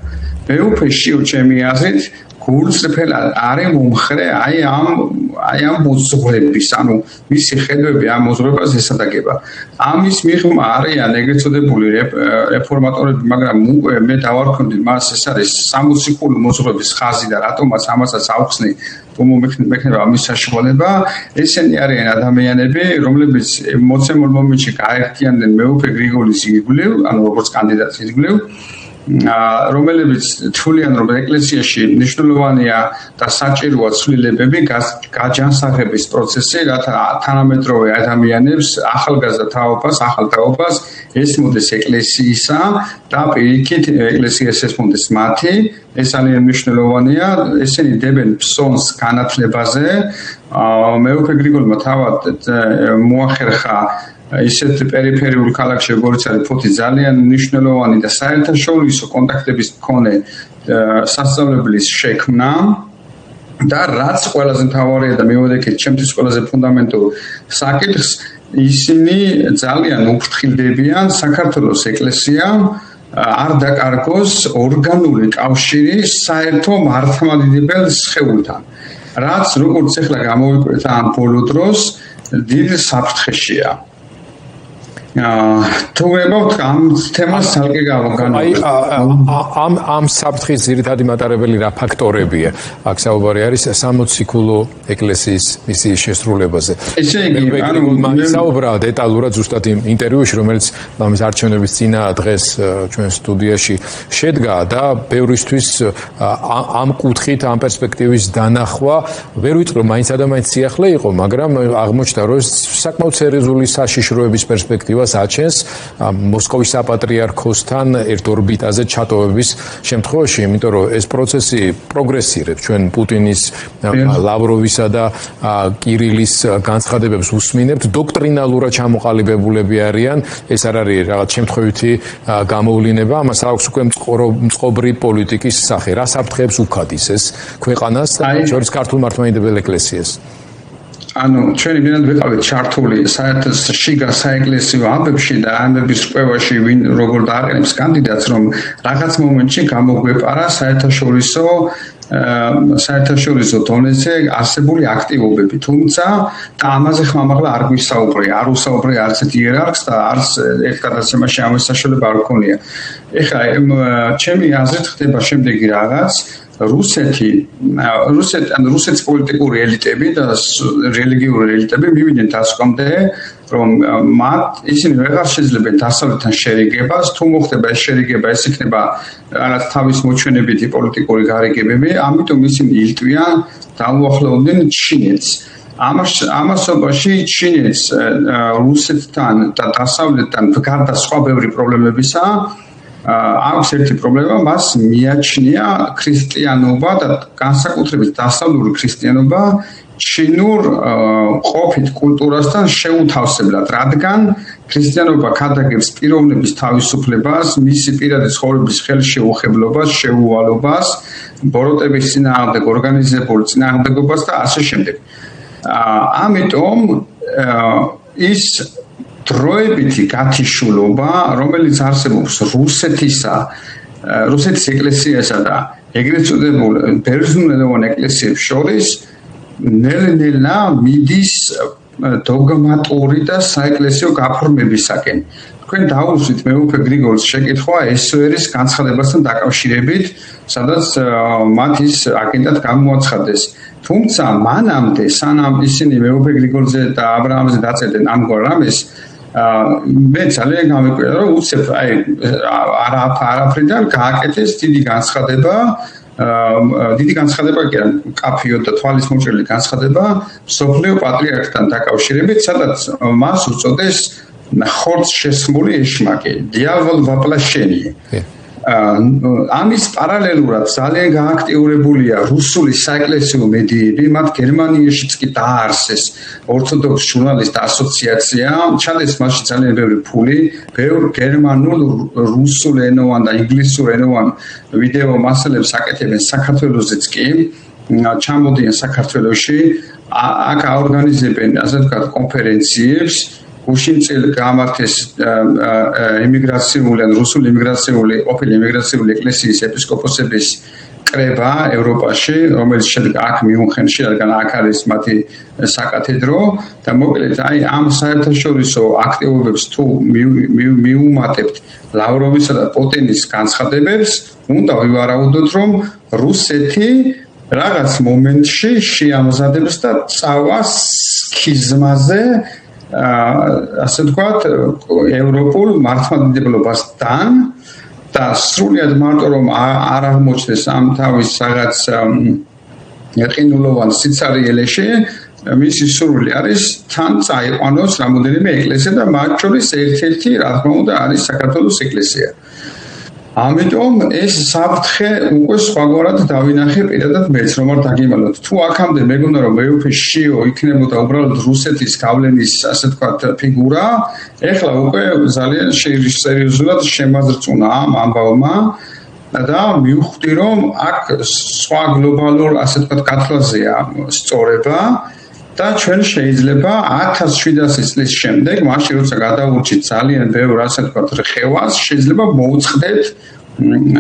Speaker 4: მეუფეში ჩემი აზრით გულწრფელად არის მომხრე აი ამ მოძღვრების, ანუ მისი ხედვები ამ მოძღვრებას ესადაგება. ამის მიღმა არიან ეგრეთ წოდებული რეფორმატორები, მაგრამ მე დავარქვევდი მას, ეს არის სამოციქულო მოძღვრების ხაზი და რატომაც ამასაც ავხსნი, თუ მექნება ამის საშუალება, ესენი არიან ადამიანები, რომლებიც მოცემულ მომენტში გაერთიანდნენ მეუფე გრიგოლის ირგვლივ, ანუ როგორც კანდიდატის ირგვლივ, რომელებიც თვლიან, რომ ეკლესიაში მნიშვნელოვანია და საჭიროა ცვლილებები, გაჯანსაღების პროცესი, რათა თანამედროვე ადამიანებს, ახალგაზრდა თაობას, ახალ თაობას ესმოდეს ეკლესიისა და პირიქით ეკლესიას ესმოდეს მათი, ეს ძალიან მნიშვნელოვანია, ესენი დებენ ფსონს განათლებაზე. მეუფე გრიგოლმა თავად მოახერხა ისეთ პერიფერიულ ქალაქში, როგორც არის ფოთი, ძალიან მნიშვნელოვანი და საერთაშორისო კონტაქტების მქონე სასწავლებლის შექმნა და რაც ყველაზე მთავარია და მივედექით ჩემთვის ყველაზე ფუნდამენტურ საკითხს, ისინი ძალიან უფრთხილდებიან საქართველოს ეკლესიამ არ დაკარგოს ორგანული კავშირი საერთო მართლმადიდებელ სხეულთან, რაც როგორც ახლა გამოვიკვეთ ამ ბოლო დროს დიდ საფრთხეშია. თუ ვებავთ ამ თემას ცალკე გავაგანოთ.
Speaker 1: აი ამ საფრთხის ძირითადი მატარებელი რა ფაქტორებია? აქ საუბარი არის სამოციქულო ეკლესიის მისიის შესრულებაზე.
Speaker 4: ესე იგი, ანუ
Speaker 1: საუბრა დეტალურად ზუსტად იმ ინტერვიუში, რომელიც ამის არჩევნების წინა დღეს ჩვენ სტუდიაში შედგა და ბევრისთვის ამ კუთხით, ამ პერსპექტივის დანახვა ვერ ვიტყვი, მაინც და მაინც სიახლე იყო, მაგრამ აღმოჩნდა, რომ ეს საკმაოდ სერიოზული საშიშროების პერსპექტივა possibility-ს აჩენს მოსკოვის საპატრიარქოსთან ერთ ორბიტაზე ჩატოვების შემთხვევაში, იმიტომ რომ ეს პროცესი პროგრესირებს ჩვენ პუტინის, ლავროვისა და კირილის განცხადებებს უსმინებთ, დოქტრინალურად ჩამოყალიბებულები არიან, ეს არ არის რაღაც შემთხვევითი გამოვლენა, ამას აქვს უკვე მწყობრი პოლიტიკის სახე. რა საფრთხეებს უქადის ეს ქვეყანას და შორის ქართულ მართლმადიდებელ ეკლესიას?
Speaker 4: ანუ ჩვენი მინდა ვიყავით ჩართული საერთოდ შიგა საეკლესიო ამბებში და ამბების სკვევაში ვინ როგორ დააყენებს კანდიდატს, რომ რაღაც მომენტში გამოგვეპარა საერთაშორისო დონეზე არსებული აქტივობები, თუმცა და ამაზე ხმამაღლა არ გვისაუბრია, არ უსაუბრია არც ერთ იერარქს და არც ერთ გადაცემაში ამის საშუალება არ გქონია. ეხლა ჩემი აზრით ხდება შემდეგი რაღაც რუსეთის პოლიტიკური ელიტები და რელიგიური ელიტები მივიდნენ დასკვნამდე, რომ ისინი ვეღარ შეძლებენ დასავლეთთან შერიგებას, თუ მოხდება ეს შერიგება, ეს იქნება რაღაც თავის მოჩვენებითი პოლიტიკური გარიგებები, ამიტომ ისინი ილტვიან დაუახლოვდნენ ჩინეთს. ამასობაში ჩინეთს რუსეთთან და დასავლეთთან გარდა სხვა ბევრი პრობლემებისა აქვს ერთი პრობლემა, მას მიაჩნია ქრისტიანობა და განსაკუთრებით დასავლური ქრისტიანობა ჩინურ ყოფით კულტურასთან შეუთავსებლად, რადგან ქრისტიანობა ქადაგებს პიროვნების თავისუფლებას, მისი პირადი ცხოვრების ხელშეუხებლობას, შეუვალობას, ბოროტების წინააღმდეგ ორგანიზებულ წინააღმდეგობას და ასე შემდეგ. ამიტომ ის დროებითი გათიშულობა, რომელიც არსებობს რუსეთის ეკლესიასა და ეგრეთ წოდებულ ბერძნულენოვან ეკლესიებს შორის, ნელ-ნელა მიდის დოგმატური და საეკლესიო გაფორმებისაკენ. თქვენ დაუსვით მეუფე გრიგოლის შეკითხვა ესოერის განცხადებასთან დაკავშირებით, სადაც მათ ის აგენტად გამოაცხადეს. თუმცა მანამდე, სანამ ისინი მეუფე გრიგოლზე და აბრაამზე დაწერდნენ ამგვარ რამეს, მე ძალიან გამიკვირდა, რომ უცებ არაფრიდან გააკეთეს დიდი განცხადება კი არა, კაფიო და თვალის მოჭრილი განცხადება მსოფლიო პატრიარქთან დაკავშირებით, სადაც მას უწოდეს ხორცს შესხმული ეშმაკი, დიავალ ვაპლაშენიე. ამის პარალელურად ძალიან გააქტიურებულია რუსული საეკლესიო მედიები, მათ გერმანიაშიც კი დააარსეს ორთოდოქს ჟურნალისტთა ასოციაცია, ჩადეს მასში ძალიან ბევრი ფული, ბევრ გერმანულ, რუსულენოვან და ინგლისურენოვან ვიდეო მასალებს აკეთებენ საქართველოსიც კი, ჩამოდიან საქართველოში, აქ აორგანიზებენ, ასე ვთქვათ, კონფერენციებს, უშინწილ გამართეს იმიგრაციული ან რუსული იმიგრაციული, ყოფილი იმიგრაციული ეკლესიის ეპისკოპოსების კრება ევროპაში, რომელიც შედგა აქ მიუნხენში, რადგან აქ არის მათი საკათედრო და მოკლედ ამ საერთაშორისო აქტივობებს თუ მიუმატებთ ლავროვისა და პუტინის განცხადებებს, უნდა ვივარაუდოთ, რომ რუსეთი რაღაც მომენტში შეამზადებს და წავას სქიზმაზე, ასე ვთქვათ, ევროპულ მართლმადიდებლობასთან და სრულად მარტო რომ არ აღმოჩნდეს ამ თავის რაღაც ყინულოვან სიცარიელეში, მისი სურვილი არის თან წაიყვანოს რამოდენიმე ეკლესია და მათ შორის ერთ-ერთი, რა თქმა უნდა, არის საქართველოს ეკლესია. ამიტომ ეს საფრთხე უკვე სხვაგვარად დავინახე პირადად მეც, რომ არ დაგიმალოთ. თუ აქამდე მეგონა რომ მეუფე შიო იქნებოდა უბრალოდ რუსეთის გავლენის, ასე ვთქვათ, ფიგურა, ეხლა უკვე ძალიან სერიოზულად შემაძრწუნა ამ ამბავმა და მივხვდი, რომ აქ სხვა გლობალურ, ასე ვთქვათ, კათლაზეა სწორება და ჩვენ შეიძლება 1700 წლის შემდეგ, მაშინ როცა გადავურჩით ძალიან ბევრ, ასე ვთქვათ, რხევას, შეიძლება მოუწყდეთ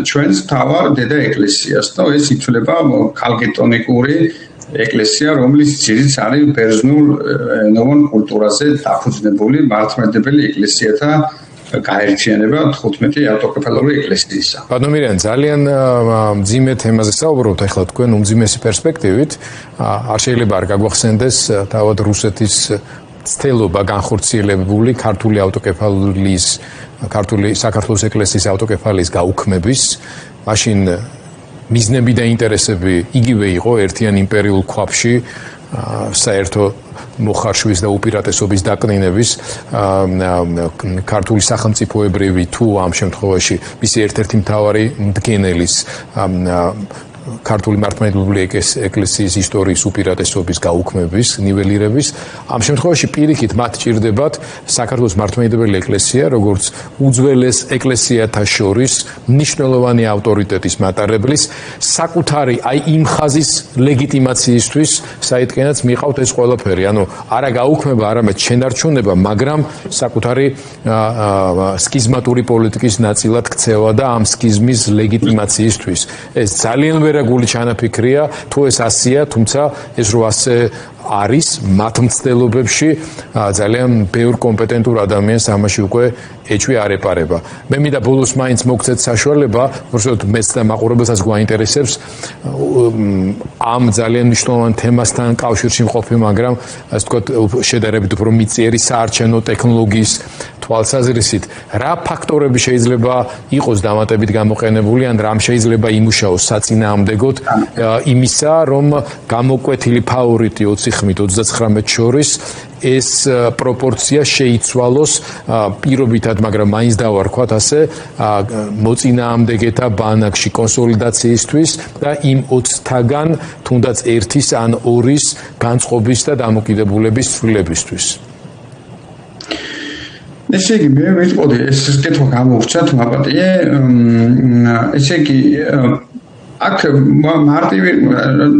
Speaker 4: ჩვენს თავარ დედა ეკლესიას და ეს ითვლება ქალგეტონიკური ეკლესია, რომლის ძირიც არის ბერძნულ ენოვან კულტურაზე დაფუძნებული მართლმადიდებელი ეკლესიათა გაერთიანება 15 ავტოკეფალური ეკლესიისა.
Speaker 1: ბატონო მირიან, ძალიან მძიმე თემაზე საუბრობთ ახლა თქვენ უმძიმესი პერსპექტივით. არ შეიძლება არ გაგვახსენდეს თავად რუსეთის ცდელობა განხორციელებული ქართული ავტოკეფალიის, ქართული საქართველოს ეკლესიის ავტოკეფალიის გაუქმების, მაშინ მიზნები და ინტერესები იგივე იყო ერთიან იმპერიულ ქვაბში, საერთო მოხარშვის და უპირატესობის დაკნინების ქართული სახელმწიფოებრივი თუ ამ შემთხვევაში მისი ერთ-ერთი მთავარი მდგენელის ქართული მართლმადიდებლური ეკლესიის ისტორიის უპირატესობის გაუქმების, ნიველირების. ამ შემთხვევაში პირიქით მათ ჭირდებათ საქართველოს მართლმადიდებელი ეკლესია, როგორც უძველეს ეკლესიათა შორის მნიშვნელოვანი ავტორიტეტის მატარებლის, საკუთარი აი იმ ხაზის ლეგიტიმაციისთვის, საიდანაც მიყავთ ეს ყველაფერი. ანუ არა გაუქმება, არამედ შენარჩუნება, მაგრამ საკუთარი სქიზმატური პოლიტიკის ნაწილად ქცევა და ამ სქიზმის ლეგიტიმაციისთვის. ეს ძალიან გული ჩანაფიქრია, თუ ეს ასია, თუმცა ეს რო ასე არის მათ მცდელობებში ძალიან ბევრ კომპეტენტურ ადამიანს ამაში უკვე ეჭვი არ ეპარება. მე მინდა ბოლოს მაინც მოგცეთ საშუალება, უბრალოდ მეც და მაყურებელსაც გვაინტერესებს ამ ძალიან მნიშვნელოვან თემასთან კავშირში მყოფი, მაგრამ ასე ვთქვათ, შედარებით უფრო მიწიერი საარჩევნო ტექნოლოგიის თვალსაზრისით, რა ფაქტორები შეიძლება იყოს დამატებით გამოყენებული, ან რამ შეიძლება იმუშაოს საწინააღმდეგოდ იმისა, რომ გამოკვეთილი ფავორიტი 20 ხმით 39 შორის ეს პროპორცია შეიცვალოს პირობითად, მაგრამ მაინც დავარქვათ ასე მოწინააღმდეგეთა ბანაკში კონსოლიდაციისთვის და იმ 20-თაგან თუნდაც ერთის ან ორის განწყობის და დამოკიდებულების ცვლილებისთვის.
Speaker 4: ესე იგი, მე ვიტყოდი, ეს კითხვა გამოვრჩათ მაპატიე, ესე იგი აქ მარტივი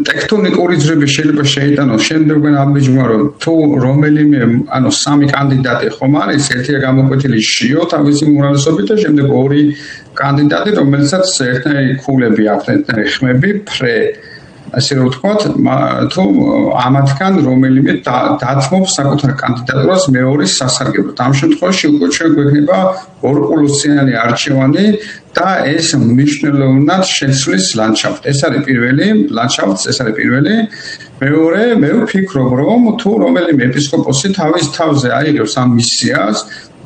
Speaker 4: ტექტონიკური ძრები შეიძლება შეიტანოს შემდეგგან აბიჯმა, რომ თუ რომელიმე, ანუ სამი კანდიდატი ხომ არის, ერთია გამოკვეთილი შიო თავისი უმრავლესობით და შემდეგ ორი კანდიდატი, რომელსაც ერთნაირი ქულები აქვთ, ერთნაირი ხმები, ფრე. ასე რომ ვთქვათ, თუ ამათგან რომელიმე დათმობს საკუთარ კანდიდატურას მეორის სასარგებლოდ. ამ შემთხვევაში უკვე ჩვენ გვექნება ორყულოსიანი არჩევანი და ეს მნიშვნელოვნად შეცვლის ლანდშაფტს. ეს არის პირველი ლანდშაფტს, ეს არის პირველი. მეორე, მე ვფიქრობ, რომ თუ რომელიმე ეპისკოპოსი თავის თავზე აიღებს ამ მისიას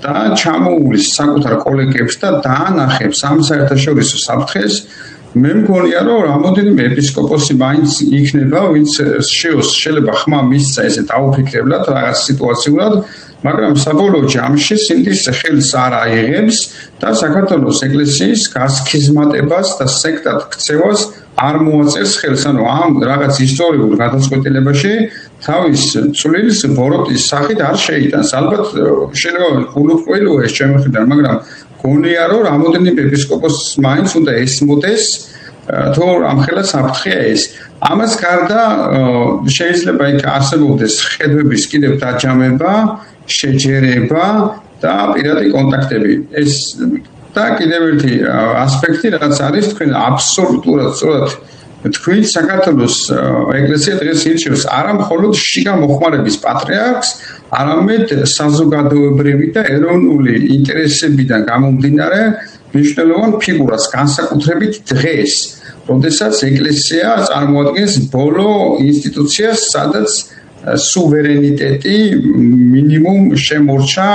Speaker 4: და ჩამოუვლის საკუთარ კოლეგებს და დაანახებს ამ საერთაშორისო საფრთხეს, მე მგონია, რომ რამოდენიმე ეპისკოპოსი მაინც იქნება, ვინც შეოს შეიძლება ხმა მისცა ესე დაუფიქრებლად რაღაც სიტუაციურად, მაგრამ საბოლოო ჯამში სინდის ხელს არ აიღებს და საქართველოს ეკლესიის გასქიზმატებას და სექტად ქცევას არ მოაწერს ხელს, ანუ ამ რაღაც ისტორიულ გადაწყვეტილებაში თავის წვლილს ბოროტის სახით არ შეიტანს. ალბათ შეიძლება გულუყვილო ეს ჩემი მხრიდან, მაგრამ გონია, რომ რამოდენიმე ეპისკოპოსს მაინც უნდა ესმოდეს, თუ ამხელა საფრთხეა ეს. ამას გარდა შეიძლება იქ არსებობდეს ხედვების კიდევ დაჯამება, შეჯერება და პირადი კონტაქტები. ეს და კიდევ ერთი ასპექტი, რაც არის თქვენ აბსოლუტურად სწორად თქვენ საქართველოს ეკლესია დღეს ირჩევს არა მხოლოდ შიგა მოხმარების პატრიარქს, არამედ საზოგადოებრივი და ეროვნული ინტერესებიდან გამომდინარე მნიშვნელოვან ფიგურას, განსაკუთრებით დღეს, როდესაც ეკლესია წარმოადგენს ბოლო ინსტიტუციას, სადაც სუვერენიტეტი მინიმუმ შემორჩა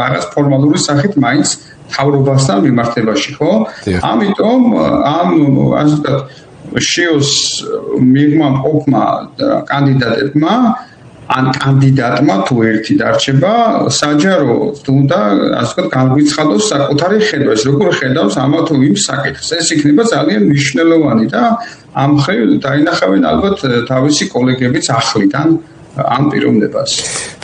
Speaker 4: რაღაც ფორმალური სახით მაინც თავრობასთან მიმართებაში, ხო? ამიტომ ამ ასე ვთქვათ შიოს მიღმა მყოფმა კანდიდატებმა ან კანდიდატმა თუ ერთი დარჩება, საჯარო თუნდა ასე ვთქვათ განგვიცხადოს საკუთარი ხედვა, როგორ ხედავს ამა თუ იმ საკითხს. ეს იქნება ძალიან მნიშვნელოვანი და ამ ხრივ დაინახავენ ალბათ თავისი კოლეგებიც ახლიდან ამ პიროვნებას.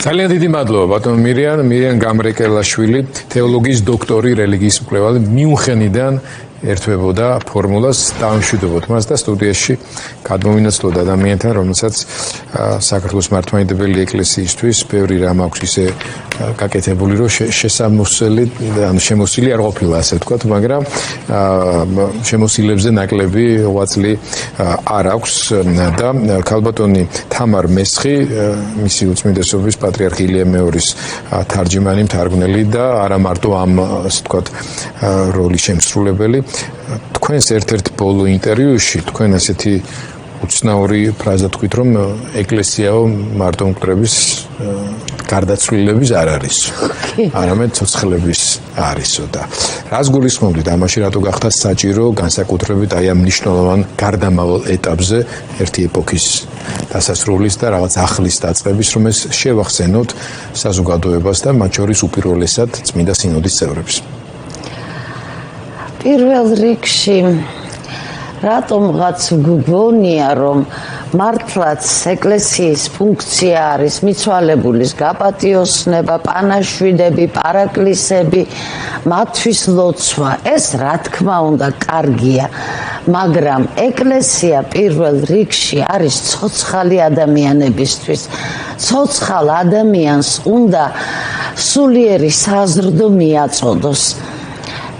Speaker 1: ძალიან დიდი მადლობა ბატონ მირიან გამრეკელაშვილი, თეოლოგიის დოქტორი, რელიგიის მკვლევარი, მიუნხენიდან ერთვებოდა ფორმულას, დავამშვიდობოთ მას და სტუდიაში გადმოვინაცვლოთ ადამიანთან, რომელსაც საქართველოს მართლმადიდებელი ეკლესიისთვის ბევრი რამ აქვს ისე გაკეთებული, რომ შესამოსილი ან შემოსილი არ ყოფილა, ასე ვთქვათ, მაგრამ შემოსილებზე ნაკლები ღვაწლი არ აქვს და ქალბატონი თამარ მესხი, მისი უწმინდესობის პატრიარქ ილია მეორის თარჯიმანი, მთარგმნელი და არა მარტო ამ, ასე ვთქვათ, როლის შემსრულებელი. თქვენს ერთ-ერთ ბოლო ინტერვიუში თქვენ ასეთი უცნაური ფრაზა თქვით, რომ ეკლესიაო მარტო მკვდრების გარდაცვლილების არ არის. არამედ ცოცხლების არისო და რას გულისხმობდით ამაში რატო გახდა საჭირო განსაკუთრებით აი ამ მნიშვნელოვან გარდამავალ ეტაპზე ერთი ეპოქის დასასრულის და რაღაც ახლის დაწყების რომ ეს შევახსენოთ საზოგადოებას და მათ შორის უპირველესად წმინდა სინოდის წევრებს.
Speaker 5: პირველ რიგში რატომღაც გგონია რომ მართლაც ეკლესიის ფუნქცია არის მიცვალებულის გაპატიოსნება, პანაშვიდები, პარაკლისები, მათთვის ლოცვა. ეს რა თქმა უნდა კარგია, მაგრამ ეკლესია პირველ რიგში არის ცოცხალი ადამიანებისთვის. ცოცხალ ადამიანს უნდა სულიერი საზრდო მიაწოდოს.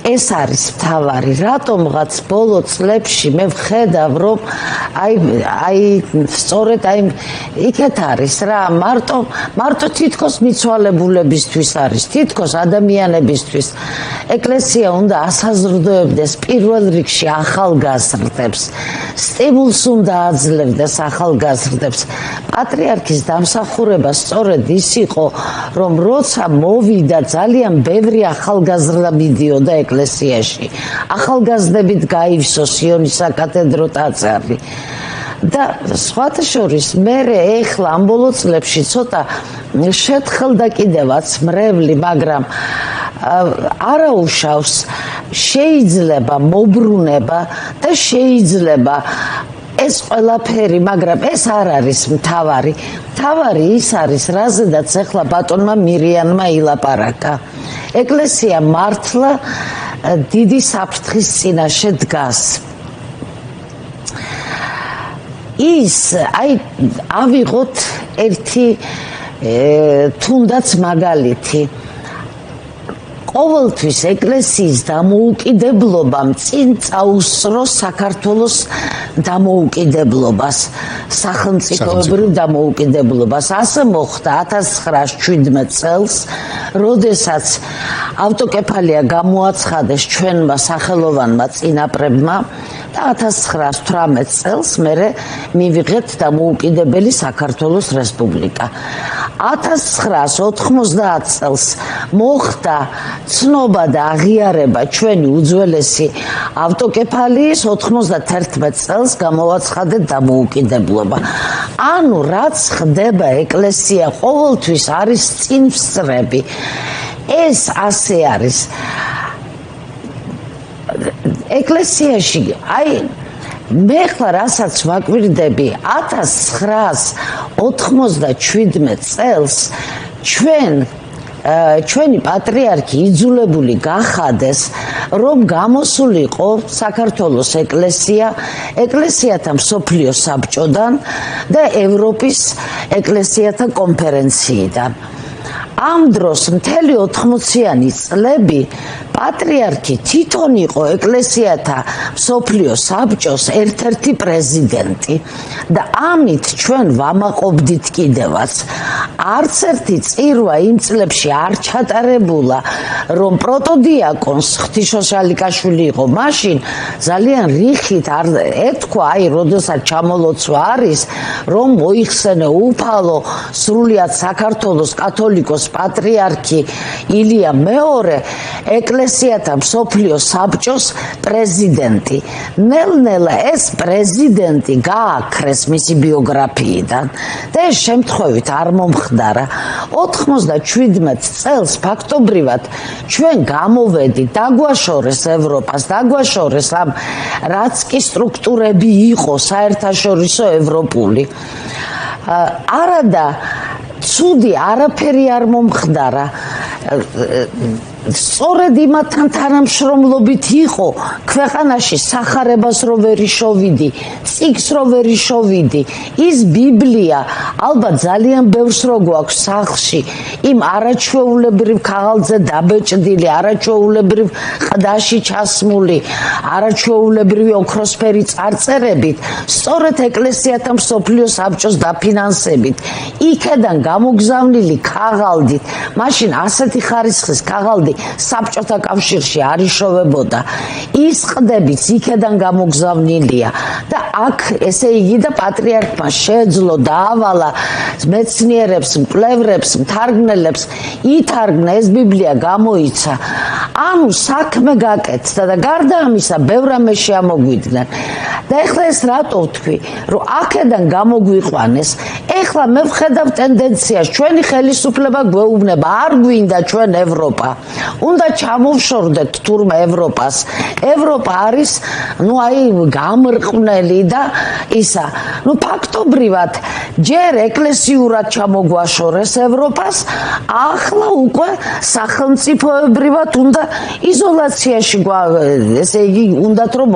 Speaker 5: ეს არის მთავარი. რატომღაც ბოლო წლებში მე ვხედავ რომ სწორედ იქეთ არის რა მარტო თითქოს მიცვალებულებისთვის არის, თითქოს ადამიანებისთვის. ეკლესია უნდა ასაზრდოებდეს პირველ რიგში ახალგაზრდებს, სტიმულს უნდა აძლევდეს ახალგაზრდებს. პატრიარქის დამსახურება სწორედ ის იყო, რომ როცა მოვიდა ძალიან ბევრი ახალგაზრდა მიდიოდა ეკლესიაში, ახალგაზრდებით გაივსო სიონის საკათედრო ტაძარი. და სხვათა შორის მე ეხლა ამ ბოლო წლებში ცოტა შეთხელდა კიდევაც მრევლი, მაგრამ არაუშავს შეიძლება მობრუნება და შეიძლება ეს ყველაფერი, მაგრამ ეს არ არის მთავარი. მთავარი ის არის, რაზედაც ახლა ბატონმა მირიანმა ilaparaqa. ეკლესია მართლა დიდი საფრთხის წინაშე დგას. ის ავიღოთ ერთი თუნდაც მაგალითი. ყოველთვის ეკლესიის დამოუკიდებლობამ წინ წაუსწრო საქართველოს დამოუკიდებლობას, სახელმწიფოებრივ დამოუკიდებლობას. ასე მოხდა 1917 წელს, როდესაც ავტოკეფალია გამოაცხადეს ჩვენმა სახელოვანმა წინაპრებმა და 1918 წელს მერე მივიღეთ დამოუკიდებელი საქართველოს რესპუბლიკა. 1990 წელს მოხდა ცნობა და აღიარება ჩვენი უძველესი ავტოკეფალიის, 91 წელს გამოაცხადეთ დამოუკიდებლობა. ანუ რაც ხდება ეკლესია ყოველთვის არის წინსწრები. ეს ასე არის. ეკლესიაში მე ხლა რასაც ვაკვირდები 1997 წელს ჩვენი პატრიარქი იძულებული გახადეს რომ გამოსულიყო საქართველოს ეკლესიათა მსოფლიო საბჭოდან და ევროპის ეკლესიათა კონფერენციიდან. ამ დროს მთელი 80-იანი წლები პატრიარქი თვითონ იყო ეკლესიათა მსოფლიო საბჭოს ერთ-ერთი პრეზიდენტი და ამით ჩვენ ვამაყობდით კიდევაც. არც ერთი წირვა იმ წლებში არ ჩატარებულა, რომ პროტოდიაკონს ღვთისმშობელი იყო მაშინ ძალიან რიხით არ ეთქვა, როდესაც ჩამოლოცვა არის, რომ მოიხსენე უფალო სრულიად საქართველოს კათოლიკოს პატრიარქი ილია მეორე ეკლესიათა მსოფლიო საბჭოს პრეზიდენტი. ნელ-ნელა ეს პრეზიდენტი გააქრეს მისი ბიოგრაფიიდან და ეს შემთხვევით არ მომხდარა. 97 წელს ფაქტობრივად ჩვენ გამოვედით, დაგვაშორეს ევროპას, დაგვაშორეს ამ რაც კი სტრუქტურები იყო საერთაშორისო ევროპული. არადა ცუდი არაფერი არ მომხდარა. სწორედ იმათთან თანამშრომლობით იყო ქვეყანაში სახარებას რო ვერ შოვიდი, წიგს რო ვერ შოვიდი. ის ბიბლია ალბათ ძალიან ბევრს რო გვაქვს სახლში, იმ არაჩვეულებრივ ქაღალდზე დაბეჭდილი, არაჩვეულებრივ ყდაში ჩასმული, არაჩვეულებრივი ოქროსფერი წარწერებით, სწორედ ეკლესიათა მსოფლიო საბჭოს დაფინანსებით, იქედან გამოგზავნილი ქაღალდით, მაშინ ასეთი ხარისხის ქაღალდი საბჭოთა კავშირში არ იშოვებოდა. ის ყდებიც იქედან გამოგზავნილია და აქ ესე იგი და პატრიარქმა შეეძლო დაავალა მეცნიერებს, მკვლევრებს, მთარგმნელებს ითარგმნა ეს ბიბლია გამოიცა. ანუ საქმე გაკეთდა და გარდა ამისა ბევრ რამეს შეამოგვიდნენ. და ეხლა ეს რატო ვთქვი, რომ აქედან გამოგვიყვანეს. ეხლა მე ვხედავ ტენდენციას, ჩვენი ხელისუფლება გვეუბნება, არ გვინდა ჩვენ ევროპა. უნდა ჩამოვშორდეთ თურმე ევროპას. ევროპა არის, გამრყვნელი და ისა. ფაქტობრივად ჯერ ეკლესიურად ჩამოგვაშორეს ევროპას, ახლა უკვე სახელმწიფოებრივად უნდა იზოლაციაში ესე იგი უნდათ რომ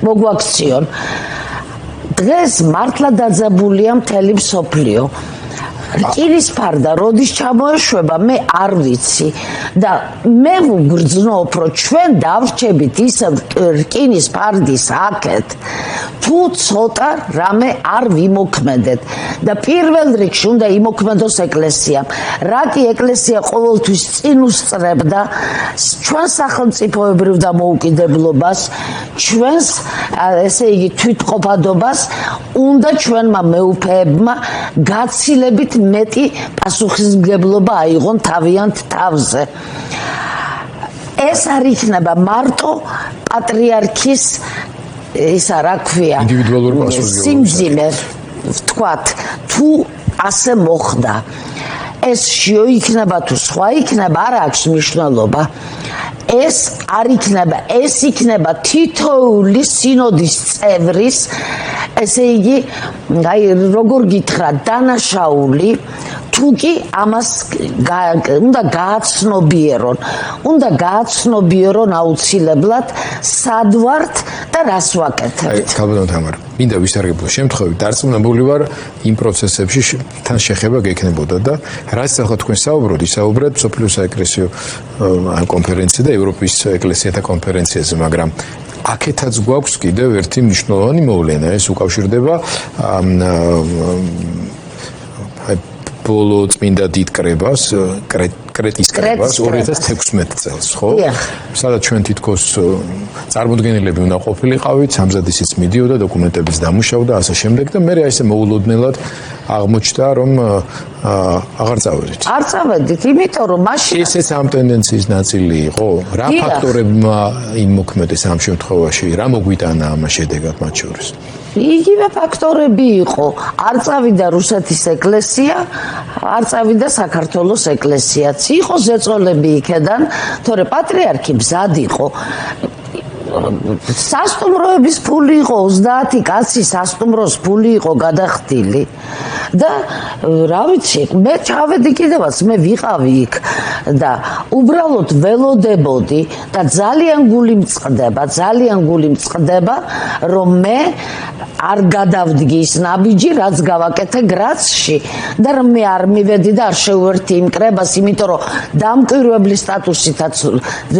Speaker 5: მოგვაქციონ. დღეს მართლა დაძაბულია მთელი მსოფლიო. რკინის ფარდა როდის ჩამოეშვება მე არ ვიცი და მე ვგრძნობ რომ ჩვენ დავრჩებით ისე რკინის ფარდის აქეთ თუ ცოტა რამე არ ვიმოქმედეთ და პირველ რიგში უნდა იმოქმედოს ეკლესიამ. რა კი ეკლესია ყოველთვის წინ უსწრებდა ჩვენ სახელმწიფოებრივ დამოუკიდებლობას, ჩვენს ესე იგი თვითყოფადობას უნდა ჩვენმა მეუფეებმა გაცილებით მეტი პასუხისმგებლობა აიღონ თავიანთ თავზე. ეს არ იქნება მარტო პატრიარქის ისა რა ქვია
Speaker 1: ინდივიდუალური პასუხისმგებლობა.
Speaker 5: სიმძიმე ვთქვათ თუ ასე მოხდა. ეს შეიქმნება თუ სხვა იქნება არ აქვს მნიშვნელობა. ეს არ იქნება, ეს იქნება თითოეული სინოდის წევრის, ესე იგი, როგორ გითხრა, დანაშაული, თუ კი ამას უნდა გააცნობიერონ აუცილებლად სად ვართ და რას ვაკეთებთ.
Speaker 1: ქალბატონო თამარ, მინდა ვისარგებლო შემთხვევით, დარწმუნებული ვარ იმ პროცესებში თან შეხება გექნებოდა და რაც ახლა თქვენ საუბრობთ მსოფლიო საეკლესიო კონფერენცია და ევროპის ეკლესიათა კონფერენციაზე, მაგრამ აქეთაც გვაქვს კიდევ ერთი მნიშვნელოვანი მოვლენა, ეს უკავშირდება ბოლო წმინდა დიდ კრებას, კრეტის კრებას 2016 წელს, ხო? სადაც ჩვენ თითქოს წარმოდგენილები უნდა ყოფილიყავით, სამზადისიც მიდიოდა, დოკუმენტებიც დამუშავდა, ასე შემდეგ და მე ესე მოულოდნელად აღმოჩნდა, რომ აღარ წავედით.
Speaker 5: არ წავედით, იმიტომ რომ მაშინ
Speaker 1: ესეც ამ ტენდენციის ნაწილი იყო. რა ფაქტორებმა იმოქმედეს ამ შემთხვევაში, რა მოგვიტანა ამ შედეგად მათ შორის?
Speaker 5: იგივე ფაქტორები იყო. არ წავიდა რუსეთის ეკლესია, არ წავიდა საქართველოს ეკლესიაც. იყო ზეწოლები იქედან, თორე პატრიარქი მზად იყო. სასტუმროების ფული იყო 30 კაცი სასტუმროს ფული იყო გადახდილი და რა ვიცი მე ჩავედი კიდევაც მე ვიყავი იქ და უბრალოდ ველოდებოდი და ძალიან გული მწყდება რომ მე არ გადავდგი ის ნაბიჯი რაც გავაკეთე გრაცში და რომ მე არ მივედი და არ შევერთი იმ კრებას იმიტომ რომ დამკვირვებლის სტატუსითაც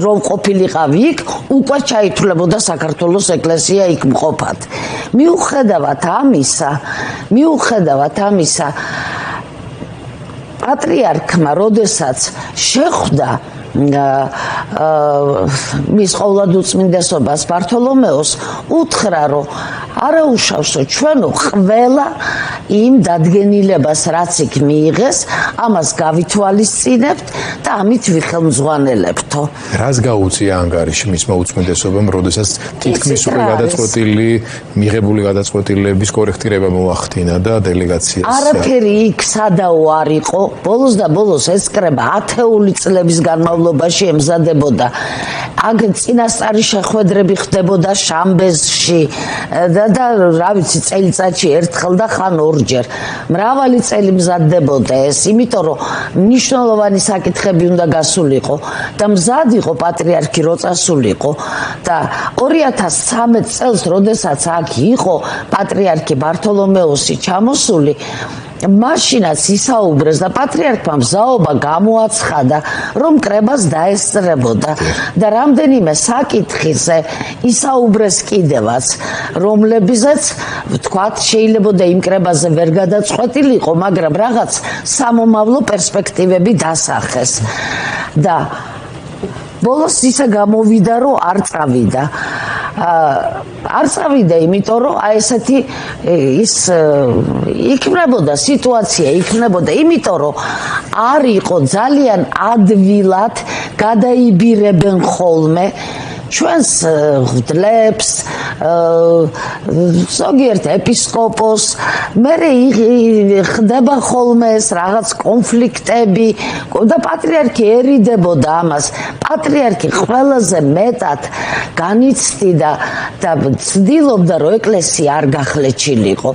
Speaker 5: რომ ყოფილიყავი იქ უკვე ჩაითვლებოდა საქართველოს ეკლესია იქ მყოფად. მიუხედავად ამისა პატრიარქმა როდესაც შეხვდა მის ყოვლადუწმინდესობას ბართოლომეოს უთხრა რომ არაუშავსო ჩვენო ყველა იმ დადგენილებას რაც იქ მიიღეს ამას გავითვალისწინებთ და ამით ვიხელმძღვანელებთო.
Speaker 1: რას გაუწია ანგარიში მისმა უწმინდესობამ როდესაც თითქმის უკვე გადაწყვეტილი მიღებული გადაწყვეტილების კორექტირება მოახდინა და დელეგაციას
Speaker 5: არაფერი იქ სადაო არ იყო ბოლოს და ბოლოს ეს კრება ათეული წლების განმავლობაში ემზადებოდა აგ წინასწარი შეხვედრები ხდებოდა შამბეზში და რა ვიცი წელიწადში ერთხელ და ხან ორჯერ მრავალი წელი მზადდებოდა ეს იმიტომ რომ მნიშვნელოვანი საკითხები უნდა გასულიყო და მზად იყო პატრიარქი რო წასულიყო და 2013 წელს როდესაც აქ იყო პატრიარქი ბართოლომეოსი ჩამოსული მაშინაც ისაუბრეს და პატრიარქმა მზაობა გამოაცხადა, რომ კრებას დაესწრებოდა და რამდენიმე საკითხზე ისაუბრეს კიდევაც, რომლებზეც თქვათ შეიძლება იმ კრებაზე ვერ გადაწყვეტილიყო, მაგრამ რაღაც სამომავლო პერსპექტივები დასახეს და ბოლოს ისე გამოვიდა, რომ არ წავიდა. არ წავიდა, იმიტომ რომ აი ესეთი ის იქნებოდა სიტუაცია, იქნებოდა, იმიტომ რომ არ იყო ძალიან ადვილად გადაიბირებენ ხოლმე ჩვენს ღვთლებს, ზოგიერთ ეპისკოპოსს, მერე ხდება ხოლმე ეს რაღაც კონფლიქტები და პატრიარქი ერიდებოდა ამას. პატრიარქი ყველაზე მეტად განიცდიდა და ცდილობდა, რომ ეკლესია არ გახლეჩილიყო.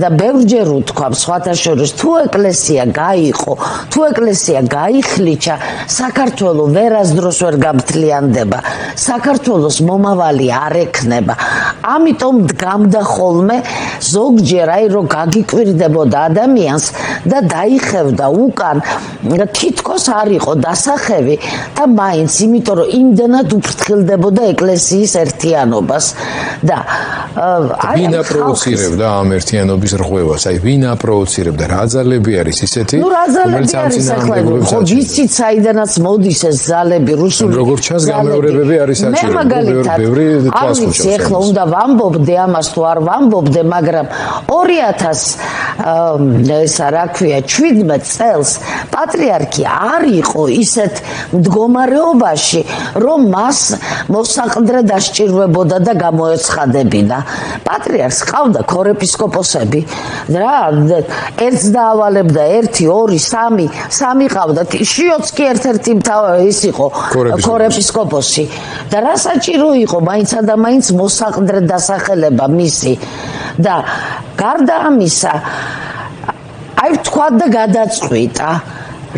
Speaker 5: და ბევრჯერ უთქვა, სხვათა შორის, თუ ეკლესია გაიყო, თუ ეკლესია გაიხლიჩა, საქართველო ვერასდროს ვერ გამთლიანდება. საქართველოს მომავალი არ ექნება. ამიტომ დგამდა ხოლმე ზოგჯერ აი რომ გაგიკვირდებოდა ადამიანს და დაიხევდა უკან თითქოს არ იყო დასახევი და მაინც იმიტომ რომ იმდენად უფრთხილდებოდა ეკლესიის ერთიანობას და აი
Speaker 1: ვინ აპროვოცირებდა ამ ერთიანობის რღვევას? აი ვინ აპროვოცირებდა? რა ძალები არის ისეთი?
Speaker 5: რა ძალები არის ახლა? ხო ვიცით საიდანაც მოდის ეს ძალები რუსული.
Speaker 1: როგორც ჩანს გამეორებები არის საჭირო. ბევრი თვალსაჩინო.
Speaker 5: ეხლა უნდა ვამბობდე ამას თუ არ ვამბობდე, მაგრამ 2000 ესა რა ქვია 17 წელს პატრიარქი არ იყო ისეთ მდგომარეობაში, რომ მას მოსაყდრე დასჭირვებოდა და გამოეცხადებინა. პატრიარქს ყავდა ქორეპისკოპოსები, რა ერთს დაავალებდა 1, 2, 3 ყავდა. შიოც კი ერთ-ერთი ის იყო ქორეპისკოპოსი. და რა საჭირო იყო მაინცა და მაინც მოსაყდრე დასახელება მისი და გარდა ამისა აი თქვა და გადაწყვიტა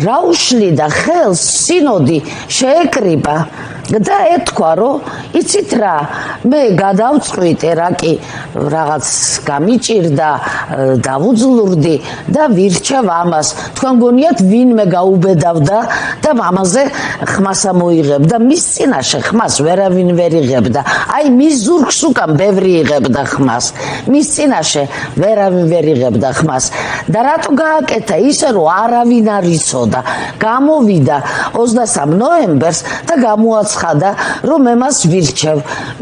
Speaker 5: რა უშლიდა ხელს სინოდი შეეკრიბა და ეთქვა რომ იცით რა მე გადავწყვიტე რა კი რაღაც გამიჭირდა დავუძლურდი და ვირჩევ ამას თქვენ გონიათ ვინმე გაუბედავდა და ამაზე ხმას ამოიღებდა მის წინაშე ხმას ვერავინ ვერ იღებდა აი მის ზურგს უკან ბევრი იღებდა ხმას მის წინაშე ვერავინ ვერ იღებდა ხმას და რატო გააკეთა ისე რომ არავინ არ იცოდა გამოვიდა 23 ნოემბერს და გამოაცხადა რომ მე მას ვირჩევ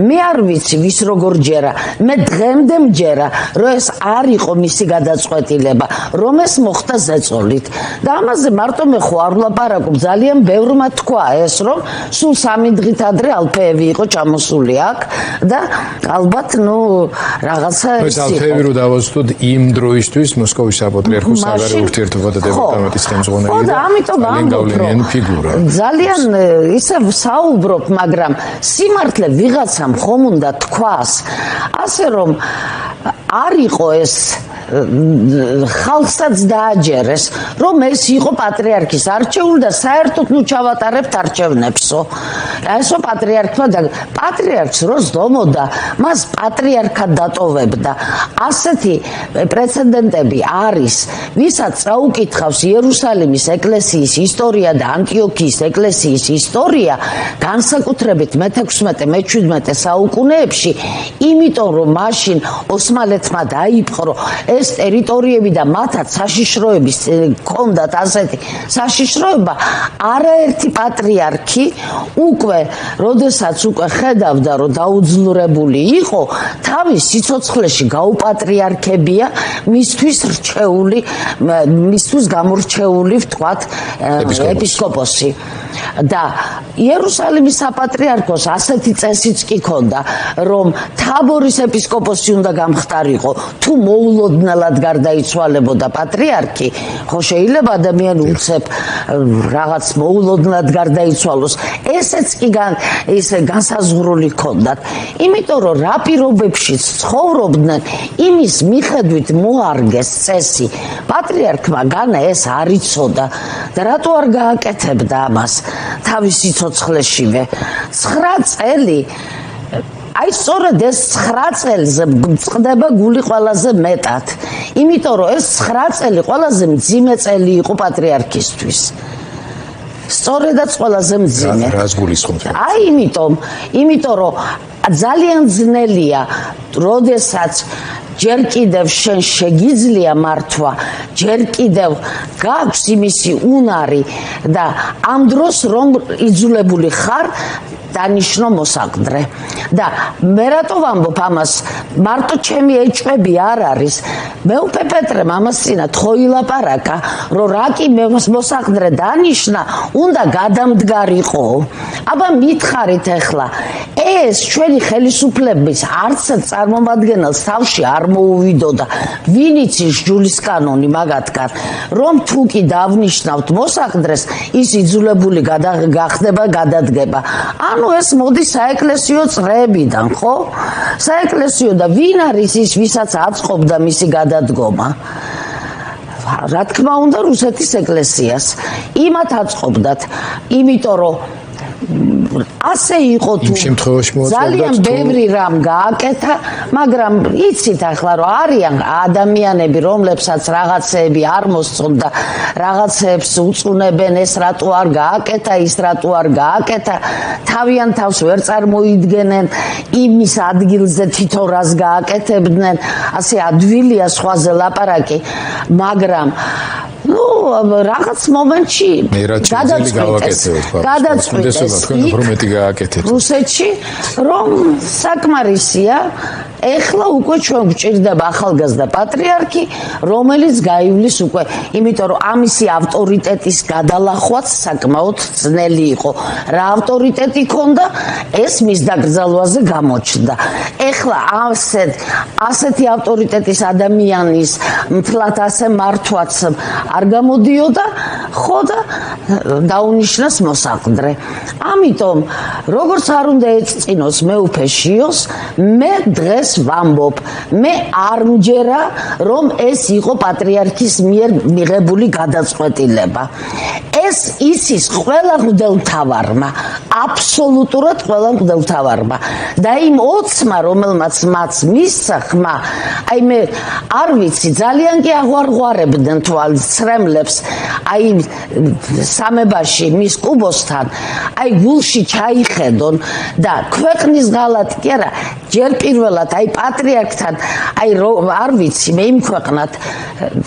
Speaker 5: მე არ ვიცი ვის როგორ ჯერა მე დღემდე მჯერა რომ ეს არ იყო მისი გადაწყვეტილება რომ ეს მოხდა ზეწოლით და ამაზე მარტო მე ხო არ ვლაპარაკობ ძალიან ბევრმა თქვა ეს რომ სულ 3 დღით ადრე ალფეევი იყო ჩამოსული აქ და ალბათ ნუ რაღაცა
Speaker 1: ეს ალფეევი რო დავაზუსტოთ იმ დროისთვის მოსკოვის საპატრიარქოს საგარეო ურთიერთობათა დეპარტამენტის ხელმძღვანელი და
Speaker 5: ამიტომ
Speaker 1: გავლენიანი ფიგურა
Speaker 5: ძალიან ისე საუბრობ მაგრამ სიმართლე ვიღაცამ ხომ უნდა თქვას ასე რომ არ იყო ეს ხალხსაც დააჯერეს რომ ეს იყო პატრიარქის არჩეული და საერთოდ ნუ ჩავატარებთ არჩევნებსო ესო პატრიარქმა და პატრიარქს როს დომოდა მას პატრიარქად დატოვებდა ასეთი პრეცედენტები არის ვისაც წაუკითხავს იერუსალიმის ეკლესიის ისტორია და ანტიოქიის ეკლესიის ისტორია განსაკუთრებით მე-16-მე-17 საუკუნეებში იმიტომ რომ მაშინ ოსმალეთმა დაიპყრო ეს ტერიტორიები და მათაც საშიშროების ჰქონდათ ასეთი საშიშროება არაერთი პატრიარქი უკვე როდესაც უკვე ხედავდა რომ დაუძლურებული იყო თავის სიცოცხლეში გაუპატრიარქებია მისთვის რჩეული მისთვის გამორჩეული ვთქვათ ეპისკოპოსი და იერუსალიმის საპატრიარქოს ასეთი წესიც კი ქონდა რომ თაბორის ეპისკოპოსი უნდა გამხდარიყო თუ მოულოდნელად გარდაიცვალებოდა პატრიარქი ხო შეიძლება ადამიანი უცებ რაღაც მოულოდნელად გარდაიცვალოს ესეც კი ისე განსაზღვრული ქონდათ იმიტომ რომ რა პირობებშიც ცხოვრობდნენ იმის მიხედვით მოარგეს წესი პატრიარქმა განა ეს არ იცოდა და რატო არ გააკეთებდა ამას თავის სიცოცხლეშივე 9 წელი აი სწორედ ეს 9 წელზე წყდება გული ყველაზე მეტად. იმიტომ რომ ეს 9 წელი ყველაზე მძიმე წელი იყო პატრიარქისთვის. სწორედაც ყველაზე მძიმე.
Speaker 1: რას გულისხმობთ?
Speaker 5: აი იმიტომ რომ ძალიან ძნელია, როდესაც ჯერ კიდევ შენ შეგიძლია მართვა, ჯერ კიდევ გაქვს იმისი უნარი და ამ დროს რომ იძულებული ხარ დანიშნო მოსაყდრე. და მე რატო ვამბობ ამას, მარტო ჩემი ეჭვები არ არის. მეუფე პეტრემ ამას წინათ ხო ილაპარაკა, რომ რა კი მოსაყდრე დანიშნა, უნდა გადამდგარიყო. აბა მითხარით ახლა, ეს ჩვენი ხელისუფლების არც წარმომადგენელს თავში არ მოუვიდოდა. ვინ იცის ჯულის კანონი მაგათგან, რომ თუ კი დავნიშნავთ მოსაყდრეს, ის იძულებული გახდება გადადგება. ანუ ეს მოდი საეკლესიო წრეებიდან, ხო? საეკლესიო და ვინ არის ის, ვისაც აწყობდა მისი გადადგომა? რა თქმა უნდა, რუსეთის ეკლესიას. იმათ აწყობდათ, იმიტომ რომ ასე იყო თუ ძალიან ბევრი რამ გააკეთა, მაგრამ იცით ახლა რომ არიან ადამიანები, რომლებსაც რაღაცეები არ მოსწონთ და რაღაცეებს უწუნებენ, ეს რატო არ გააკეთა, ის რატო არ გააკეთა, თავიანთ თავს ვერ წარმოიდგენენ იმის ადგილზე თვითონ რას გააკეთებდნენ, ასე ადვილია სხვაზე ლაპარაკი, მაგრამ რაღაც მომენტში გადაწყვეტეს რუსეთში, რომ საკმარისია, ეხლა უკვე ჩვენ გვჭირდება ახალგაზრდა პატრიარქი, რომელიც გაივლის უკვე, იმიტომ რომ ამისი ავტორიტეტის გადალახვაც საკმაოდ ძნელი იყო. რა ავტორიტეტი ჰქონდა, ეს მის დაკრძალვაზე გამოჩნდა. ეხლა ასეთი ავტორიტეტის ადამიანის მთლად ასე მართვაც არ გამოდიოდა, ხო და დაუნიშნეს მოსაყდრე. ამიტომ, როგორც არ უნდა ეწწინოს მეუფე შიოს, მე დღეს ვამბობ, მე არ მჯერა, რომ ეს იყო პატრიარქის მიერ მიღებული გადაწყვეტილება. ეს იცის ყველა მღვდელმთავარმა, აბსოლუტურად ყველა მღვდელმთავარმა და იმ 20-მა, რომელმაც მათ მისცა ხმა, აი მე არ ვიცი, ძალიან კი აღვარღვარებდნენ ცრემლებს, აი სამებაში მის კუბოსთან, აი გულში ჩაიხედონ და ქვეყნის ღალატი კი არა, ჯერ პირველად აი პატრიარქთან, აი არ ვიცი, მე იმქვეყნად,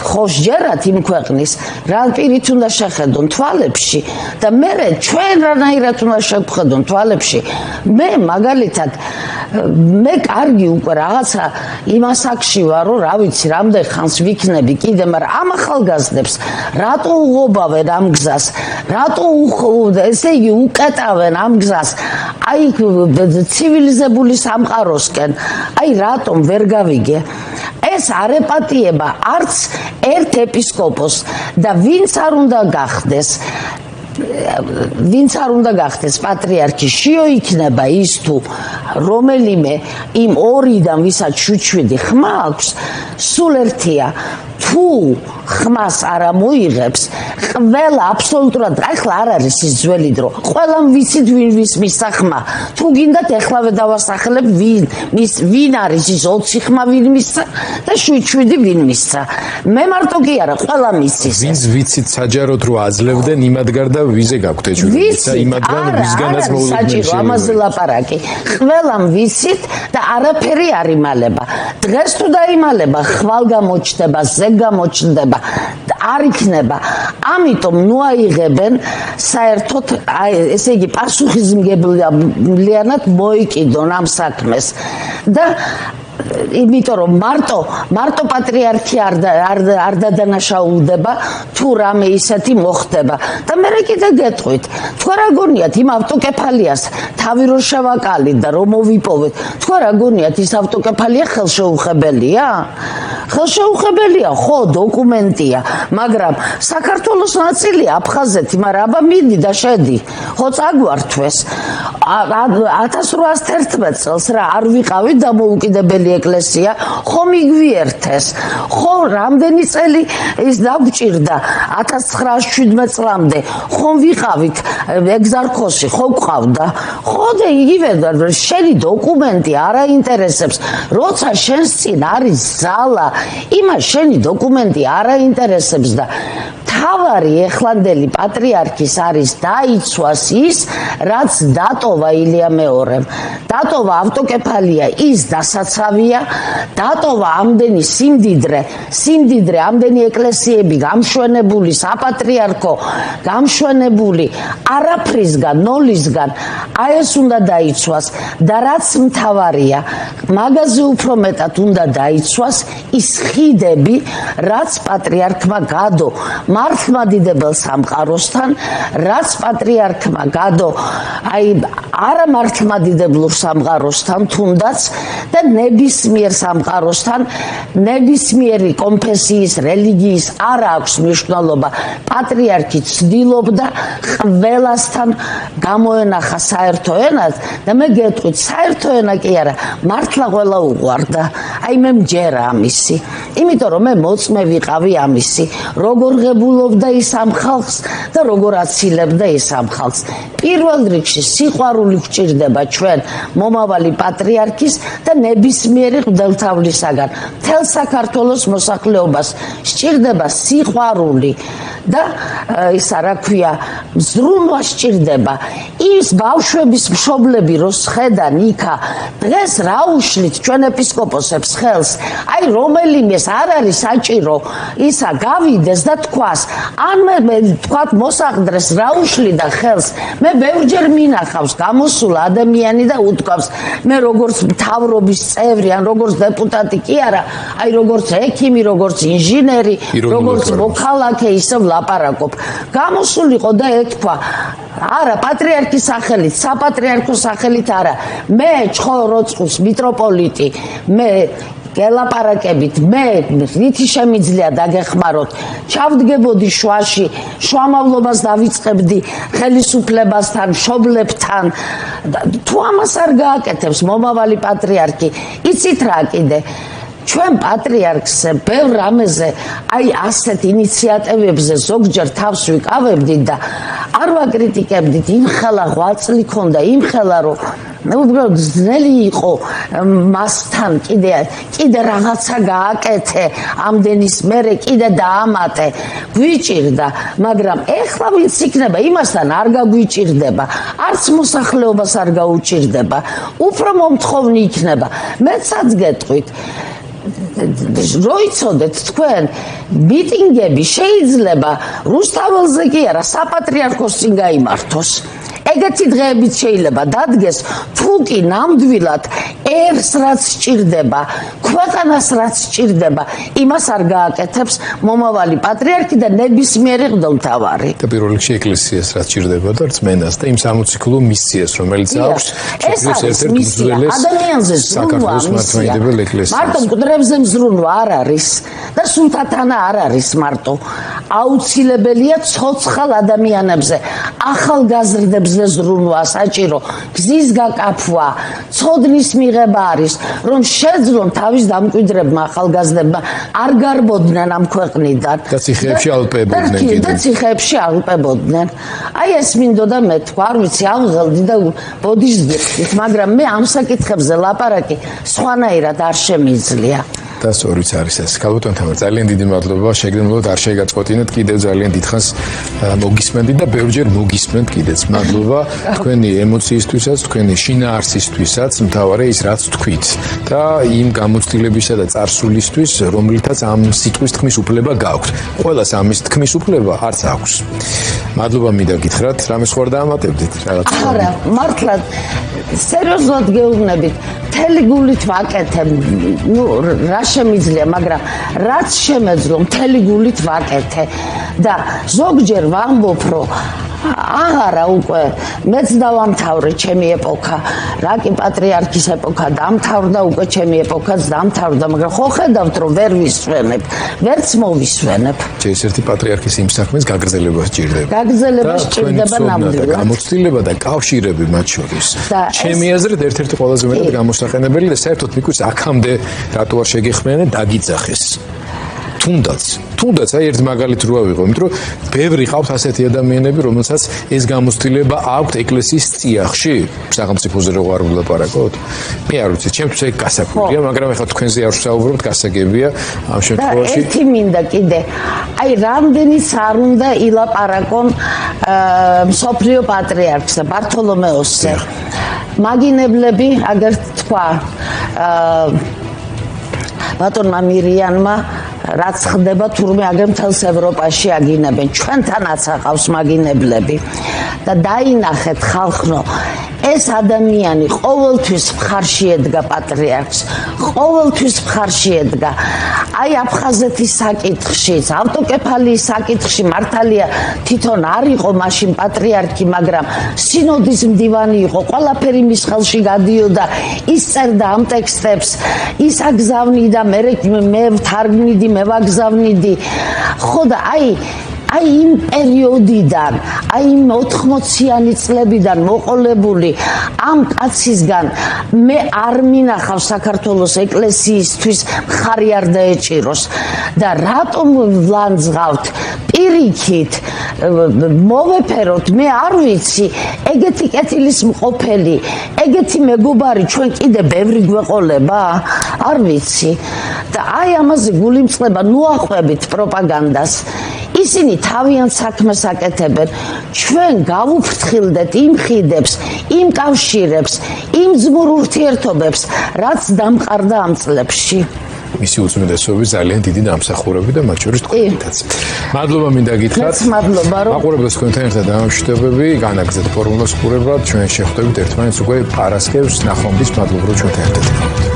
Speaker 5: ხო სჯერათ იმ ქვეყნის, რა პირით უნდა შეხედონ თვალებში და მე ჩვენ რანაირად უნდა შევხედონ თვალებში. მე მაგალითად მე კარგი უკვე რაღაცა იმას აქში ვარ, რომ რა ვიცი, რამდენ ხანს ვიქნები კიდე, მაგრამ ამ ახალგაზრდებს რატო უღობავენ ამ გზას? რატო ესე იგი უკეტავენ ამ გზას? აი ცივილიზებული სამყაროსკენ. აი რატომ ვერ გავიგე? ეს არ ეპატიება არც ერთ ეპისკოპოსს და ვინც არ უნდა გახდეს პატრიარქი, შეოიქნება ის თუ რომელიმე იმ ორიდან ვისაც 7 ხმა აქვს, სულ ერთია, თუ ხმას არ მოიღებს, ყველა აბსოლუტურად, ახლა არ არის ის ძველი დრო, ყველამ ვიცით ვინ ვის მისცა ხმა. თუ გინდათ ეხლავე დავასახელებ ვინ არის ის 20 ხმა ვინ მისცა და 7 ვინ მისცა. მე მარტო კი არა, ყველა მისცის.
Speaker 1: ვინც ვიცით საჯაროდ რომ აძლევდნენ იმად გარდა ვიზე გაქვთ ეჭვი, იმათგან ვისგანაც მოულოდნელი
Speaker 5: ამაზე ლაპარაკი. ყველამ ვიცით და არაფერი არ იმალება. დღეს თუ დაიმალება, ხვალ გამოჩნდება, ზეგ გამოჩნდება, არ იქნება. ამიტომ ნუ აიღებენ საერთოდ, ესე იგი პასუხისმგებლიანად მოიკიდონ ამ საქმეს და იმიტომ რომ მარტო პატრიარქი არ დადანაშაულდება თუ რამე ისეთი მოხდება და მე კიდე გეტყვით, თქვა რა გონიათ იმ ავტოკეფალიას თავი რო შევაკალით და რომ მოვიპოვეთ, თქვა რა გონიათ ის ავტოკეფალია ხელშეუხებელია? ხელშეუხებელია, ხო, დოკუმენტია, მაგრამ საქართველოს ნაწილია აფხაზეთი, მაგრამ აბა მიდი და შედი, ხო წაგვართვეს 1811 წელს რა არ ვიყავით დამოუკიდებელი ეკლესია ეკლესია ხომ იგვიერთეს ხო რამდენი წელი ის დაგვჭირდა 1917 წლამდე ხომ ვიყავით ეგზარქოსი ხო გვყავდა ხო და იგივე შენი დოკუმენტი არ აინტერესებს როცა შენს წინ არის ზალა იმას შენი დოკუმენტი არ აინტერესებს და თავარი ეხლანდელი პატრიარქის არის დაიცვას ის რაც დატოვა ილია მეორემ დატოვა ავტოკეფალია ის დასაცავია დატოვა ამდენი სიმდიდრე ამდენი ეკლესიები გამშვენებული საპატრიარქო გამშვენებული არაფრისგან ნოლისგან აი ეს უნდა დაიცვას და რაც მთავარია მაგაზე უფრო მეტად უნდა დაიცვას ის ხიდები რაც პატრიარქმა გადო მართლმადიდებელ სამყაროსთან რაც პატრიარქმა გადო აი არა მართლმადიდებლურ სამყაროსთან თუნდაც და ნებისმიერ სამყაროსთან ნებისმიერი კონფესიის რელიგიის არ აქვს მნიშვნელობა პატრიარქი ცდილობდა ყველასთან გამოენახა საერთო ენას და მე გეტყვით საერთო ენა კი არა მართლა ყველა უყვარდა აი მე მჯერა ამისი იმიტომ რომ მე მოწმე ვიყავი ამისი როგორ ღებულობდა ის ამ ხალხს და როგორ აცილებდა ის ამ ხალხს პირველ რიგში სიყვარული გვჭირდება ჩვენ მომავალი პატრიარქის და ნებისმიერი მღვდელმთავრისაგან მთელ საქართველოს მოსახლეობას სჭირდება სიყვარული და ისა რა ქვია ზრუნვა სჭირდება ის ბავშვების მშობლები რო სხედან იქა დღეს რა უშლით ჩვენ ეპისკოპოსებს ხელს აი რომელიმეს არ არის საჭირო ისა გავიდეს და თქვას ან მე თქვათ მოსახდრეს რა უშლიდა ხელს მე ბევრჯერ მინახავს გამოსულ ადამიანი და უთქვავს მე როგორც მთავრობის წევრი ან როგორც დეპუტატი კი არა აი როგორც ექიმი როგორც ინჟინერი როგორც მოქალაქე ისე ვლაპარაკობ გამოსულიყო და ეთქვა არა პატრიარქის სახელით საპატრიარქო სახელით არა მე ჩხოროწყუს მიტროპოლიტი მე გელაპარაკებით მე რითი შემიძლია დაგეხმაროთ ჩავდგებოდი შვაში შვამავლობას დავიწყებდი ხელისუფლებასთან მშობლებთან თუ ამას არ გააკეთებს მომავალი პატრიარქი იცით რა კიდე ჩვენ პატრიარქზე ბევრ რამეზე აი ასეთ ინიციატივებზე ზოგჯერ თავს ვიკავებდი და არ ვაკრიტიკებდით იმხელა ღვაწლი ქონდა იმხელა რომ უბრალოდ ძნელი იყო მასთან კიდე რაღაცა გააკეთე ამდენის მერე კიდე დაამატე გვიჭირდა მაგრამ ეხლა ვინც იქნება იმასთან არ გაგვიჭირდება არც მოსახლეობას არ გაუჭირდება უფრო მომთხოვნი იქნება მეცაც გეტყვით როიცოდეთ თქვენ მიტინგები შეიძლება რუსთაველზე კი არა საპატრიარქოს წინ გაიმართოს ეგეთი დღეებით შეიძლება დადგეს თუ კი ნამდვილად ერს რაც სჭირდება ქვეყანას რაც სჭირდება იმას არ გააკეთებს მომავალი პატრიარქი და ნებისმიერი მღვდელმთავარი
Speaker 1: და პირველ რიგში ეკლესიას რაც სჭირდება და რწმენას და იმ სამოციქულო მისიას რომელიც აქვს ერთ-ერთ უძველეს
Speaker 5: ადამიანზე ზრუნვა მარტო მკვდრებზე მზრუნვა არ არის და სულთათანა არ არის მარტო აუცილებელია ცოცხალ ადამიანებზე ახალგაზრდებზე ზრუნვა საჭირო გზის გაკაფვა ცოდნის მიღება არის რომ შეძლონ თავის დამკვიდრებმა ახალგაზრდებმა არ გარბოდნენ ამ ქვეყნიდან
Speaker 1: და ციხეებში ალპებოდნენ
Speaker 5: აი ეს მინდოდა მე თქვა არ ვიცი ავღელდი და ბოდიშს მაგრამ მე ამ საკითხებზე ლაპარაკი სხვანაირად არ შემიძლია
Speaker 1: და სწორიც არის ეს. ქალბატონ თამარ, ძალიან დიდი მადლობა. შეგრძნებოდეთ არ შეგაწყვეტინეთ. კიდევ ძალიან დიდხანს მოგისმენთ და ბევრჯერ მოგისმენთ კიდეც. მადლობა თქვენი ემოციისთვისაც, თქვენი შინაარსისთვისაც, მთავარია ის რაც თქვით და იმ გამოცდილებისა და წარსულისთვის, რომლითაც ამ სიტყვის თქმის უფლება გაქვთ. ყველას ამის თქმის უფლება არც აქვს. მადლობა მინდა გითხრათ, რამე სხვა დაამატებდით რაღაც.
Speaker 5: არა, მართლა სერიოზულად გეუბნებით. მთელი გულით ვაკეთებ. ნუ რა შემიძლია, მაგრამ რაც შემეძლო, მთელი გულით ვაკეთე და ზოგჯერ ვამბობ, რომ აღარა უკვე მეც დავამთავრე ჩემი ეპოქა რა კი პატრიარქის ეპოქა დამთავრდა უკვე ჩემი ეპოქაც დამთავრდა მაგრამ ხო ხედავთ რომ ვერ ვისვენებ ვერც მოვისვენებ
Speaker 1: ეს ერთი პატრიარქის იმ საქმეს გაგრძელება სჭირდება
Speaker 5: გაგრძელება სჭირდება ნამდვილად
Speaker 1: გამოცდილება და კავშირები მათ შორის ჩემი აზრით ერთ-ერთი ყველაზე მეტად გამოსაყენებელი და საერთოდ მიკვირს აქამდე რატო არ შეგეხმიანე დაგიძახეს თუნდაც აი ერთ მაგალითს რო ავიღო, იმიტომ რომ ბევრი ყავთ ასეთი ადამიანები, რომელსაც ეს გამოცდილება აქვთ ეკლესიის წიაღში, სახელმწიფოზე რო არ ვილაპარაკოთ. მე არ ვიცი, ჩემთვის ეგ გასაკვირია, მაგრამ ეხლა თქვენზე არ ვსაუბრობთ, გასაგებია ამ შემთხვევაში.
Speaker 5: ერთი მინდა კიდე. აი რამდენიც არ უნდა ილაპარაკონ მსოფლიო პატრიარქსა, ბართოლომეოსზე. მაგინებლები, აგერ თქვა, ბატონმა მირიანმა რაც ხდება თურმე აგერ მთელს ევროპაში აგინებენ ჩვენთანაც აყავს მაგინებლები და დაინახეთ ხალხო ეს ადამიანი ყოველთვის მხარში ედგა პატრიარქს ყოველთვის მხარში ედგა აი აფხაზეთის საკითხშიც ავტოკეფალიის საკითხში მართალია თვითონ არ იყო მაშინ პატრიარქი მაგრამ სინოდის მდივანი იყო ყველაფერი მის ხელში გადიოდა ის წერდა ამ ტექსტებს ის აგზავნიდა მე ვთარგმნიდი მე ვაგზავნიდი ხო და აი იმ პერიოდიდან, აი იმ 80-იანი წლებიდან მოყოლებული ამ კაცისგან მე არ მინახავს საქართველოს ეკლესიისთვის მხარი არ დაეჭიროს და რატომ ვლანძღავთ პირიქით მოვეფეროთ მე არ ვიცი ეგეთი კეთილის მყოფელი ეგეთი მეგობარი ჩვენ კიდე ბევრი გვეყოლება არ ვიცი და აი ამაზე გულიმწყება ნუ აყვებით პროპაგანდას ისინი თავიანთ საქმეს აკეთებენ ჩვენ გავუფრთხილდეთ იმ ხიდებს იმ კავშირებს იმ ძმურ ურთიერთობებს რაც დამყარდა ამ წლებში
Speaker 1: მისი უწმიდესობის ძალიან დიდი დამსახურები და მათ შორის თქვენთაც. მადლობა მინდა გითხრათ.
Speaker 5: მადლობა რომ
Speaker 1: მაყურებელს თქვენთან ერთად დამშვიდობები, განაგრძეთ ფორმულას ყურებად, ჩვენ შეხვდებით ერთმანეთს უკვე პარასკევს ნახვამდის მადლობა რომ ჩვენთან ერთად იყავით.